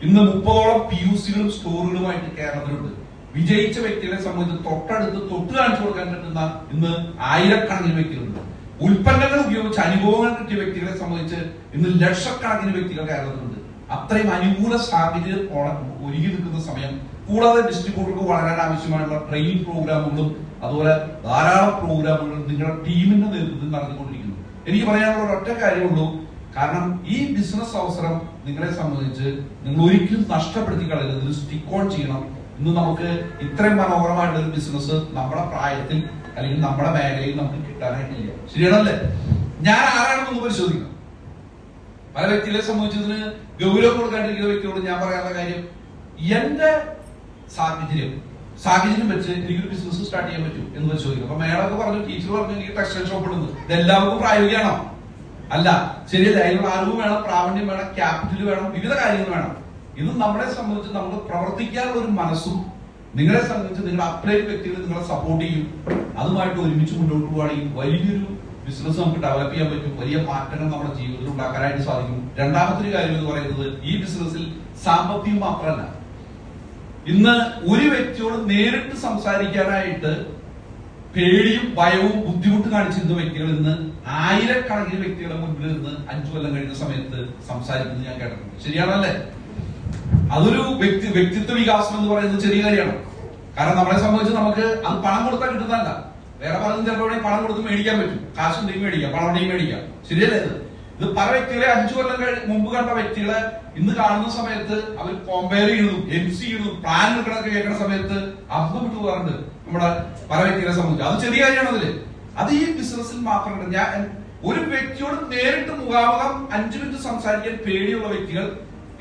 ഇന്ന് 30ഓളം PUCകളും സ്റ്റോറുകളുമായിട്ട് കേരളത്തിലുണ്ട്. വിജയിച്ച വ്യക്തികളെ സംബന്ധിച്ച് തൊട്ടടുത്ത് തൊട്ട് കാണിച്ചു കൊടുക്കാൻ പറ്റുന്ന ഇന്ന് ആയിരക്കണക്കിന് വ്യക്തികളുണ്ട്. ഉൽപ്പന്നങ്ങൾ ഉപയോഗിച്ച് അനുഭവങ്ങൾ കിട്ടിയ വ്യക്തികളെ സംബന്ധിച്ച് ഇന്ന് ലക്ഷക്കണക്കിന് വ്യക്തികൾ കേരളത്തിലുണ്ട്. അത്രയും അനുകൂല സാഹചര്യം ഒരുങ്ങി നിൽക്കുന്ന സമയം. കൂടാതെ ഡിസ്ട്രിബ്യൂട്ടർക്ക് വളരാൻ ആവശ്യമായുള്ള ട്രെയിനിങ് പ്രോഗ്രാമുകളും അതുപോലെ ധാരാളം പ്രോഗ്രാമുകൾ നിങ്ങളുടെ ടീമിന്റെ നേതൃത്വത്തിൽ നടന്നുകൊണ്ടിരിക്കുന്നു. എനിക്ക് പറയാനുള്ള ഒരൊറ്റ കാര്യമുള്ളൂ. കാരണം ഈ ബിസിനസ് അവസരം നിങ്ങളെ സംബന്ധിച്ച് നിങ്ങൾ ഒരിക്കലും നഷ്ടപ്പെടുത്തി കളയരുത്. സ്റ്റിക്ക് ഓൺ ചെയ്യണം. ഇന്ന് നമുക്ക് ഇത്രയും മനോഹരമായിട്ടുള്ള ഒരു ബിസിനസ് നമ്മുടെ പ്രായത്തിൽ അല്ലെങ്കിൽ നമ്മുടെ മേഖലയിൽ നമുക്ക് കിട്ടാനായിട്ടില്ല. ശരിയാണല്ലേ? ഞാൻ ആരാണെന്നൊന്ന് പരിശോധിക്കണം. പല വ്യക്തികളെ സംബന്ധിച്ചതിന് ഗൗരവം കൊടുക്കാണ്ടിരിക്കുന്ന വ്യക്തിയോട് ഞാൻ പറയാനുള്ള കാര്യം, എന്റെ സാഹചര്യം വെച്ച് എനിക്കൊരു ബിസിനസ് സ്റ്റാർട്ട് ചെയ്യാൻ പറ്റും എന്ന് പരിശോധിക്കും. അപ്പൊ മേഡമൊക്കെ പറഞ്ഞു, ടീച്ചർ പറഞ്ഞു എനിക്ക് ടെക്സ്റ്റൈൽ ഷോപ്പ് ഇടുന്നു. ഇത് എല്ലാവർക്കും പ്രായോഗികമാണോ? അല്ല. ശരിയല്ല. അതിനുള്ള അറിവ് വേണം, പ്രാവീണ്യം വേണം, ക്യാപിറ്റൽ വേണം, വിവിധ കാര്യങ്ങൾ വേണം. ഇത് നമ്മളെ സംബന്ധിച്ച് നമുക്ക് പ്രവർത്തിക്കാനുള്ള ഒരു മനസ്സും നിങ്ങളെ സംബന്ധിച്ച് നിങ്ങളുടെ അപ്ലൈഡ് വ്യക്തികൾ നിങ്ങളെ സപ്പോർട്ട് ചെയ്യും. അതുമായിട്ട് ഒരുമിച്ച് മുന്നോട്ട് പോവുകയാണെങ്കിൽ വലിയൊരു ബിസിനസ് നമുക്ക് ഡെവലപ്പ് ചെയ്യാൻ പറ്റും. വലിയ മാറ്റങ്ങൾ നമ്മുടെ ജീവിതത്തിൽ ഉണ്ടാക്കാനായിട്ട് സാധിക്കും. രണ്ടാമത്തെ ഒരു കാര്യം എന്ന് പറയുന്നത്, ഈ ബിസിനസ്സിൽ സാമ്പത്തികം മാത്രമല്ല, ഇന്ന് ഒരു വ്യക്തിയോട് നേരിട്ട് സംസാരിക്കാനായിട്ട് പേടിയും ഭയവും ബുദ്ധിമുട്ട് കാണിച്ചിരുന്ന വ്യക്തികൾ ഇന്ന് ആയിരക്കണക്കിന് വ്യക്തികളുടെ മുൻപിൽ നിന്ന് 5 കൊല്ലം കഴിഞ്ഞ സമയത്ത് സംസാരിക്കുന്നത് ഞാൻ കേട്ടിട്ടുണ്ട്. ശരിയാണല്ലേ? അതൊരു വ്യക്തിത്വ വികാസം എന്ന് പറയുന്നത് ചെറിയ കാര്യമാണ്. കാരണം നമ്മളെ സംബന്ധിച്ച് നമുക്ക് അത് പണം കൊടുത്താൽ കിട്ടുന്നതല്ല. വേറെ പലതും ചിലപ്പോൾ പണം കൊടുത്ത് മേടിക്കാൻ പറ്റും. കാശുണ്ടെങ്കിൽ മേടിക്കാം, പണം ഉണ്ടെങ്കിൽ മേടിക്കാം. ശരിയല്ലേ? ഇത് പല വ്യക്തികളെ 5 കൊല്ലം മുമ്പ് കണ്ട വ്യക്തികളെ ഇന്ന് കാണുന്ന സമയത്ത് അവർ കമ്പയർ ചെയ്യുന്നതും MC ചെയ്യുന്നതും പ്ലാൻ എടുക്കണൊക്കെ കേൾക്കുന്ന സമയത്ത് അർത്ഥം വിട്ടു പോകാറുണ്ട് നമ്മുടെ പല വ്യക്തികളെ സംബന്ധിച്ച്. അത് ചെറിയ കാര്യമാണ്. അത് ഈ ബിസിനസ്സിൽ മാത്രമല്ല. ഞാൻ ഒരു വ്യക്തിയോട് നേരിട്ട് മുഖാമുഖം 5 മിനിറ്റ് സംസാരിക്കാൻ പേടിയുള്ള വ്യക്തികൾ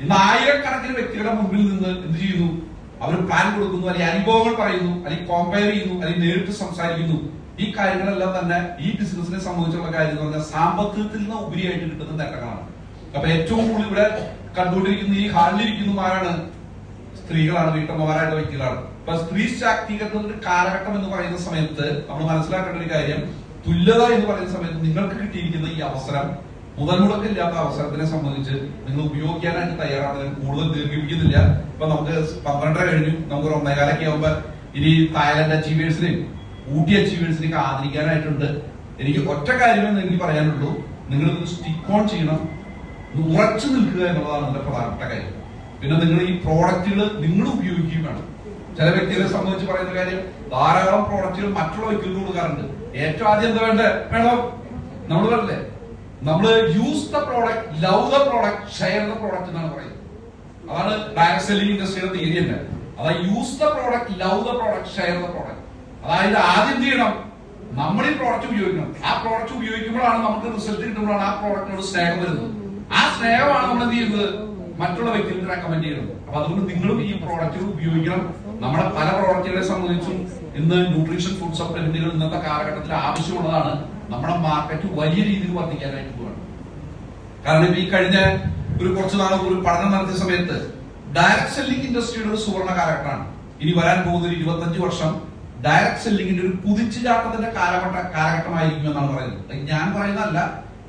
ഇന്ന് ആയിരക്കണക്കിന് വ്യക്തികളുടെ മുമ്പിൽ നിന്ന് എന്ത് ചെയ്യുന്നു? അവർ പ്ലാൻ കൊടുക്കുന്നു, അല്ലെങ്കിൽ അനുഭവങ്ങൾ പറയുന്നു, അല്ലെങ്കിൽ കമ്പയർ ചെയ്യുന്നു, അല്ലെങ്കിൽ നേരിട്ട് സംസാരിക്കുന്നു. ഈ കാര്യങ്ങളെല്ലാം തന്നെ ഈ ബിസിനസിനെ സംബന്ധിച്ചുള്ള കാര്യം എന്ന് പറഞ്ഞാൽ സാമ്പത്തികത്തിൽ നിന്ന് ഉപരിയായിട്ട് കിട്ടുന്ന നേട്ടങ്ങളാണ്. അപ്പൊ ഏറ്റവും കൂടുതൽ ഇവിടെ കണ്ടുകൊണ്ടിരിക്കുന്ന ഈ ഹാളിലിരിക്കുന്ന ആരാണ്? സ്ത്രീകളാണ്, വീട്ടമ്മമാരായിട്ടുള്ള വ്യക്തികളാണ്. അപ്പൊ സ്ത്രീ ശാക്തീകരണത്തിന്റെ കാലഘട്ടം എന്ന് പറയുന്ന സമയത്ത് നമ്മൾ മനസ്സിലാക്കേണ്ട ഒരു കാര്യം, തുല്യത എന്ന് പറയുന്ന സമയത്ത് നിങ്ങൾക്ക് കിട്ടിയിരിക്കുന്ന ഈ അവസരം, മുതൽ മുടക്കില്ലാത്ത അവസരത്തിനെ സംബന്ധിച്ച് നിങ്ങൾ ഉപയോഗിക്കാനായിട്ട് തയ്യാറാണ്. കൂടുതൽ ദീർഘിപ്പിക്കുന്നില്ല. ഇപ്പൊ നമുക്ക് 12:30 കഴിഞ്ഞു. നമുക്ക് 1:15 ആകുമ്പോ ഇനി തായ്ലൻഡ് അച്ചീവേഴ്സിനെയും ഊട്ടി അച്ചീവേഴ്സിനെയൊക്കെ ആദരിക്കാനായിട്ടുണ്ട്. എനിക്ക് ഒറ്റ കാര്യമേ എനിക്ക് പറയാനുള്ളൂ, നിങ്ങൾ സ്റ്റിക്ക് ഓൺ ചെയ്യണം, ഉറച്ചു നിൽക്കുക എന്നുള്ളതാണ് എന്റെ പ്രധാനപ്പെട്ട കാര്യം. പിന്നെ നിങ്ങൾ ഈ പ്രോഡക്റ്റുകൾ നിങ്ങൾ ഉപയോഗിക്കുകയും വേണം. ചില വ്യക്തികളെ സംബന്ധിച്ച് പറയുന്ന കാര്യം, ധാരാളം പ്രോഡക്റ്റുകൾ മറ്റുള്ള വ്യക്തികൾക്ക് കൊടുക്കാറുണ്ട്. ഏറ്റവും ആദ്യം എന്താ വേണം? നമ്മൾ പറഞ്ഞില്ലേ, നമ്മള് use the product, love the product, share the product എന്നാണ് പറയുന്നത്. അതാണ് ഡയറക്ട് സെല്ലിംഗ് ഇൻഡസ്ട്രിയുടെ തീയതി തന്നെ. അതായത് use the product, love the product, share the product. അതായത് ആദ്യം എന്ത് ചെയ്യണം? നമ്മൾ ഈ പ്രോഡക്റ്റ് ഉപയോഗിക്കണം. ആ പ്രോഡക്റ്റ് ഉപയോഗിക്കുമ്പോഴാണ് നമുക്ക് റിസൾട്ട് കിട്ടുമ്പോഴാണ് ആ പ്രോഡക്റ്റിനോട് സ്നേഹം വരുന്നത്. ആ സ്നേഹമാണ് നമ്മൾ എന്ത് ചെയ്യുന്നത്? മറ്റുള്ള വ്യക്തികൾക്ക് റെക്കമെൻഡ് ചെയ്യുന്നത്. അപ്പൊ അതുകൊണ്ട് നിങ്ങളും ഈ പ്രോഡക്റ്റുകൾ ഉപയോഗിക്കണം. നമ്മുടെ പല പ്രോഡക്റ്റുകളെ സംബന്ധിച്ചും ഇന്ന് ന്യൂട്രീഷൻ ഫുഡ് സപ്ലിമെന്റുകൾ ഇന്നത്തെ കാലഘട്ടത്തിൽ ആവശ്യമുള്ളതാണ്. നമ്മുടെ മാർക്കറ്റ് വലിയ രീതിയിൽ വർദ്ധിക്കാനായിട്ട് പോവാണ്. കാരണം ഈ കഴിഞ്ഞ കുറച്ചു നാൾ ഒരു പഠനം നടത്തിയ സമയത്ത് ഡയറക്ട് സെല്ലിംഗ് ഇൻഡസ്ട്രിയുടെ ഒരു സുവർണ്ണ കാലഘട്ടമാണ്. ഇനി വരാൻ പോകുന്ന ഒരു 25 വർഷം ഡയറക്ട് സെല്ലിംഗിന്റെ ഒരു കുതിച്ചുചാട്ടത്തിന്റെ കാലഘട്ടമായിരിക്കും എന്നാണ് പറയുന്നത്. ഞാൻ പറയുന്നതല്ല,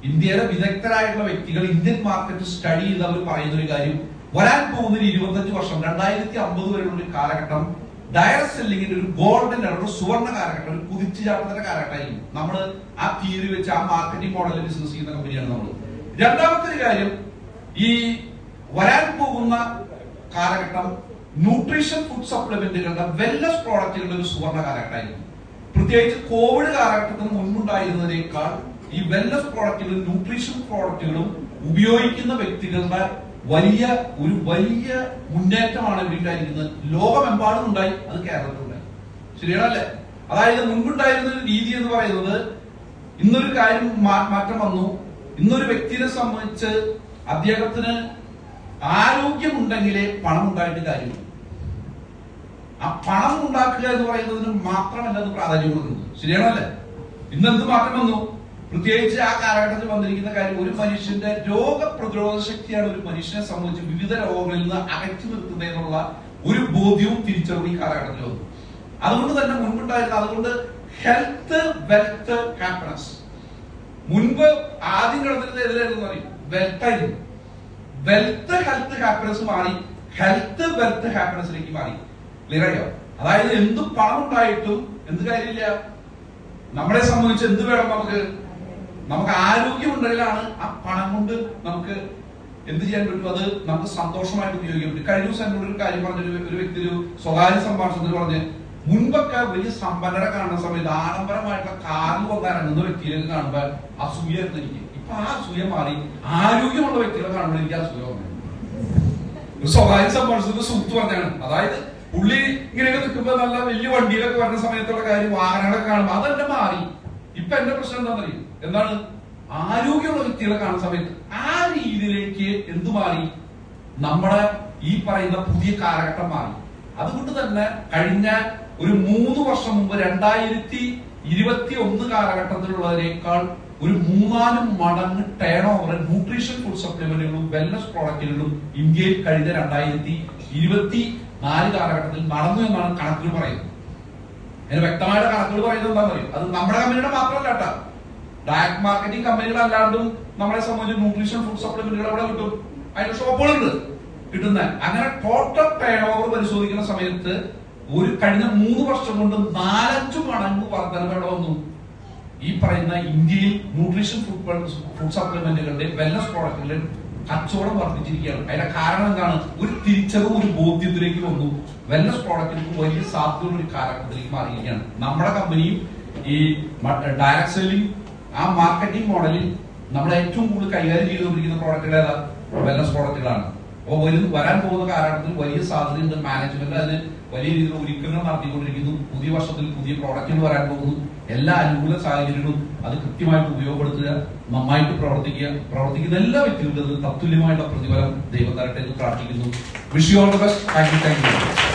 ഇന്ത്യയിലെ വിദഗ്ധരായിട്ടുള്ള വ്യക്തികൾ, ഇന്ത്യൻ മാർക്കറ്റ് സ്റ്റഡി ചെയ്തവർ പറയുന്ന ഒരു കാര്യം, വരാൻ പോകുന്ന 25 വർഷം 2050 വരെയുള്ള ഒരു കാലഘട്ടം ഡയറക്ട് സെല്ലിംഗിന്റെ ഒരു ഗോൾഡൻ ഒരു സുവർണ്ണ കാലഘട്ടം, ഒരു കുതിച്ചുചാട്ടത്തിന്റെ കാലഘട്ടമായിരിക്കും. നമ്മൾ ആ തിയറി വെച്ച് ആ മാർക്കറ്റിംഗ് മോഡലിൽ ബിസിനസ് ചെയ്യുന്ന കമ്പനിയാണ് നമ്മൾ. രണ്ടാമത്തെ ഒരു കാര്യം, ഈ വരാൻ പോകുന്ന കാലഘട്ടം ന്യൂട്രീഷൻ ഫുഡ് സപ്ലിമെന്റുകളുടെ വെൽനസ് പ്രോഡക്റ്റുകളുടെ ഒരു സുവർണ്ണ കാലഘട്ടമായിരിക്കും. പ്രത്യേകിച്ച് കോവിഡ് കാലഘട്ടത്തിന് മുൻപുണ്ടായിരുന്നതിനേക്കാൾ ഈ വെൽനസ് പ്രോഡക്റ്റുകളും ന്യൂട്രീഷൻ പ്രോഡക്റ്റുകളും ഉപയോഗിക്കുന്ന വ്യക്തികളുടെ വലിയ മുന്നേറ്റമാണ് ഇവിടെ ഉണ്ടായിരിക്കുന്നത്. ലോകമെമ്പാടും ഉണ്ടായി, അത് കേരളത്തിലുണ്ടായി. ശരിയാണല്ലേ? അതായത് മുൻപുണ്ടായിരുന്ന ഒരു രീതി എന്ന് പറയുന്നത്, ഇന്നൊരു കാര്യം മാറ്റം വന്നു. ഇന്നൊരു വ്യക്തിയെ സംബന്ധിച്ച് അദ്ദേഹത്തിന് ആരോഗ്യമുണ്ടെങ്കിലേ പണം ഉണ്ടായിട്ട് കാര്യമില്ല. ആ പണം ഉണ്ടാക്കുക എന്ന് പറയുന്നതിന് മാത്രമല്ല അത് പ്രാധാന്യം കൊടുക്കുന്നത്. ശരിയാണല്ലേ? ഇന്നെന്ത് മാറ്റം വന്നു? പ്രത്യേകിച്ച് ആ കാലഘട്ടത്തിൽ വന്നിരിക്കുന്ന കാര്യം, ഒരു മനുഷ്യന്റെ രോഗപ്രതിരോധ ശക്തിയാണ് ഒരു മനുഷ്യനെ സംബന്ധിച്ച് വിവിധ രോഗങ്ങളിൽ നിന്ന് അകറ്റി നിർത്തുന്നതിനുള്ള ഒരു ബോധ്യവും തിരിച്ചറിവും ഈ കാലഘട്ടത്തിൽ വന്നു. അതുകൊണ്ട് തന്നെ മുൻപുണ്ടായിരുന്ന, അതുകൊണ്ട് ഹെൽത്ത്, വെൽത്ത്, ഹാപ്പിനെസ്, മുൻപ് ആദ്യം കിടന്നിരുന്ന എതിരായിരുന്നു പറയും വെൽത്തായിരുന്നു. വെൽത്ത്, ഹെൽത്ത്, ഹാപ്പിനെസ് മാറി ഹെൽത്ത്, വെൽത്ത്, ഹാപ്പിനെസ്സിലേക്ക് മാറി. ക്ലിയർ ആയോ? അതായത് എന്ത് പണം ഉണ്ടായിട്ടും എന്ത് കാര്യമില്ല, നമ്മളെ സംബന്ധിച്ച് എന്ത് വേണം? നമുക്ക് ആരോഗ്യം ഉണ്ടെങ്കിലാണ് ആ പണം കൊണ്ട് നമുക്ക് എന്ത് ചെയ്യാൻ പറ്റും? അത് നമുക്ക് സന്തോഷമായിട്ട് ഉപയോഗിക്കാൻ പറ്റും. കഴിഞ്ഞ ദിവസം എന്നോട് ഒരു കാര്യം ഒരു വ്യക്തി ഒരു സ്വകാര്യ സംഭാഷണത്തിൽ പറഞ്ഞ്, മുൻപൊക്കെ വലിയ സമ്പന്നരെ കാണുന്ന സമയത്ത് ആഡംബരമായിട്ടുള്ള കാറിൽ വന്നിറങ്ങുന്ന വ്യക്തികളെ കാണുമ്പോൾ അസൂയായിരുന്നു എനിക്ക്. ഇപ്പൊ ആ അസൂയ മാറി ആരോഗ്യമുള്ള വ്യക്തികളെ കാണുമ്പോൾ എനിക്ക് അസൂയ വന്നു. ഒരു സ്വകാര്യ സംഭാഷണത്തിൽ സുഹൃത്ത് പറഞ്ഞാണ്. അതായത് പുള്ളി ഇങ്ങനെയൊക്കെ നിൽക്കുമ്പോ നല്ല വലിയ വണ്ടിയിലൊക്കെ വരുന്ന സമയത്തുള്ള കാര്യം, വാഹനങ്ങളൊക്കെ കാണുമ്പോൾ അതെന്നെ മാറി. ഇപ്പൊ എന്റെ പ്രശ്നം എന്താണെന്നറിയും? എന്താണ്? ആരോഗ്യമുള്ള വ്യക്തികളെ കാണുന്ന സമയത്ത് ആ രീതിയിലേക്ക് എന്തു മാറി? നമ്മുടെ ഈ പറയുന്ന പുതിയ കാലഘട്ടം മാറി. അതുകൊണ്ട് തന്നെ കഴിഞ്ഞ ഒരു 3 വർഷം മുമ്പ് 2021 കാലഘട്ടത്തിലുള്ളതിനേക്കാൾ ഒരു 3-4 മടങ്ങ് ടേൺ ഓവർ ന്യൂട്രീഷൻ ഫുഡ് സപ്ലിമെന്റുകളും വെൽനസ് പ്രോഡക്റ്റുകളും ഇന്ത്യയിൽ കഴിഞ്ഞ 2024 കാലഘട്ടത്തിൽ നടന്നു എന്നാണ് കണക്കുകൾ പറയുന്നത്. അതിന് വ്യക്തമായിട്ട് കണക്കുകൾ പറയുന്നത് എന്താണെന്ന് പറയും. അത് നമ്മുടെ കമ്പനിയുടെ മാത്രമല്ല കേട്ടോ, ഡയറക്ട് മാർക്കറ്റിംഗ് കമ്പനികളല്ലാണ്ടും നമ്മളെ സംബന്ധിച്ച് ന്യൂട്രീഷൻ ഫുഡ് സപ്ലിമെന്റുകൾ അവിടെ കിട്ടും. അതിന്റെ ഷോപ്പുകളുണ്ട്. കിട്ടുന്ന. അങ്ങനെ ടോട്ടൽ ടേൺ ഓവർ പരിശോധിക്കുന്ന സമയത്ത് ഒരു കഴിഞ്ഞ 3 വർഷം കൊണ്ട് 4-5 മടങ്ങ് വർധനവ് എവിടെ വന്നു? ഈ പറയുന്ന ഇന്ത്യയിൽ ന്യൂട്രീഷൻ ഫുഡ് സപ്ലിമെന്റുകളുടെ വെൽനസ് പ്രോഡക്റ്റുകളുടെ കച്ചവടം വർദ്ധിച്ചിരിക്കുകയാണ്. അതിന്റെ കാരണം എന്താണ്? ഒരു തിരിച്ചറിവ്, ഒരു ബോധ്യത്തിലേക്ക് വന്നു. വെൽനസ് പ്രോഡക്റ്റുകൾക്ക് വലിയ സാധ്യതയുള്ള ഒരു കാലഘട്ടത്തിലേക്ക് മാറിയിരിക്കുകയാണ്. നമ്മുടെ കമ്പനിയും ഈ ഡയറക്ട് സെല്ലിംഗ് ആ മാർക്കറ്റിംഗ് മോഡലിൽ നമ്മൾ ഏറ്റവും കൂടുതൽ കൈകാര്യം ചെയ്തുകൊണ്ടിരിക്കുന്ന പ്രോഡക്റ്റുകൾ ഏതാ? വെൽനസ് പ്രോഡക്റ്റുകളാണ്. അപ്പോൾ വരാൻ പോകുന്ന കാലഘട്ടത്തിൽ വലിയ സാധ്യതയുണ്ട്. മാനേജ്മെന്റ് അതിന് വലിയ രീതിയിൽ ഒരുക്കങ്ങൾ നടത്തിക്കൊണ്ടിരിക്കുന്നു. പുതിയ വർഷത്തിൽ പുതിയ പ്രോഡക്റ്റുകൾ വരാൻ പോകുന്നു. എല്ലാ അനുകൂല സാഹചര്യങ്ങളും അത് കൃത്യമായിട്ട് ഉപയോഗപ്പെടുത്തുക, നന്നായിട്ട് പ്രവർത്തിക്കുന്ന എല്ലാ വ്യക്തികൾക്കും തത്തുല്യമായിട്ടുള്ള പ്രതിഫലം ദൈവം തരട്ടെ എന്ന് പ്രാർത്ഥിക്കുന്നു. Wish you all the best. Thank you.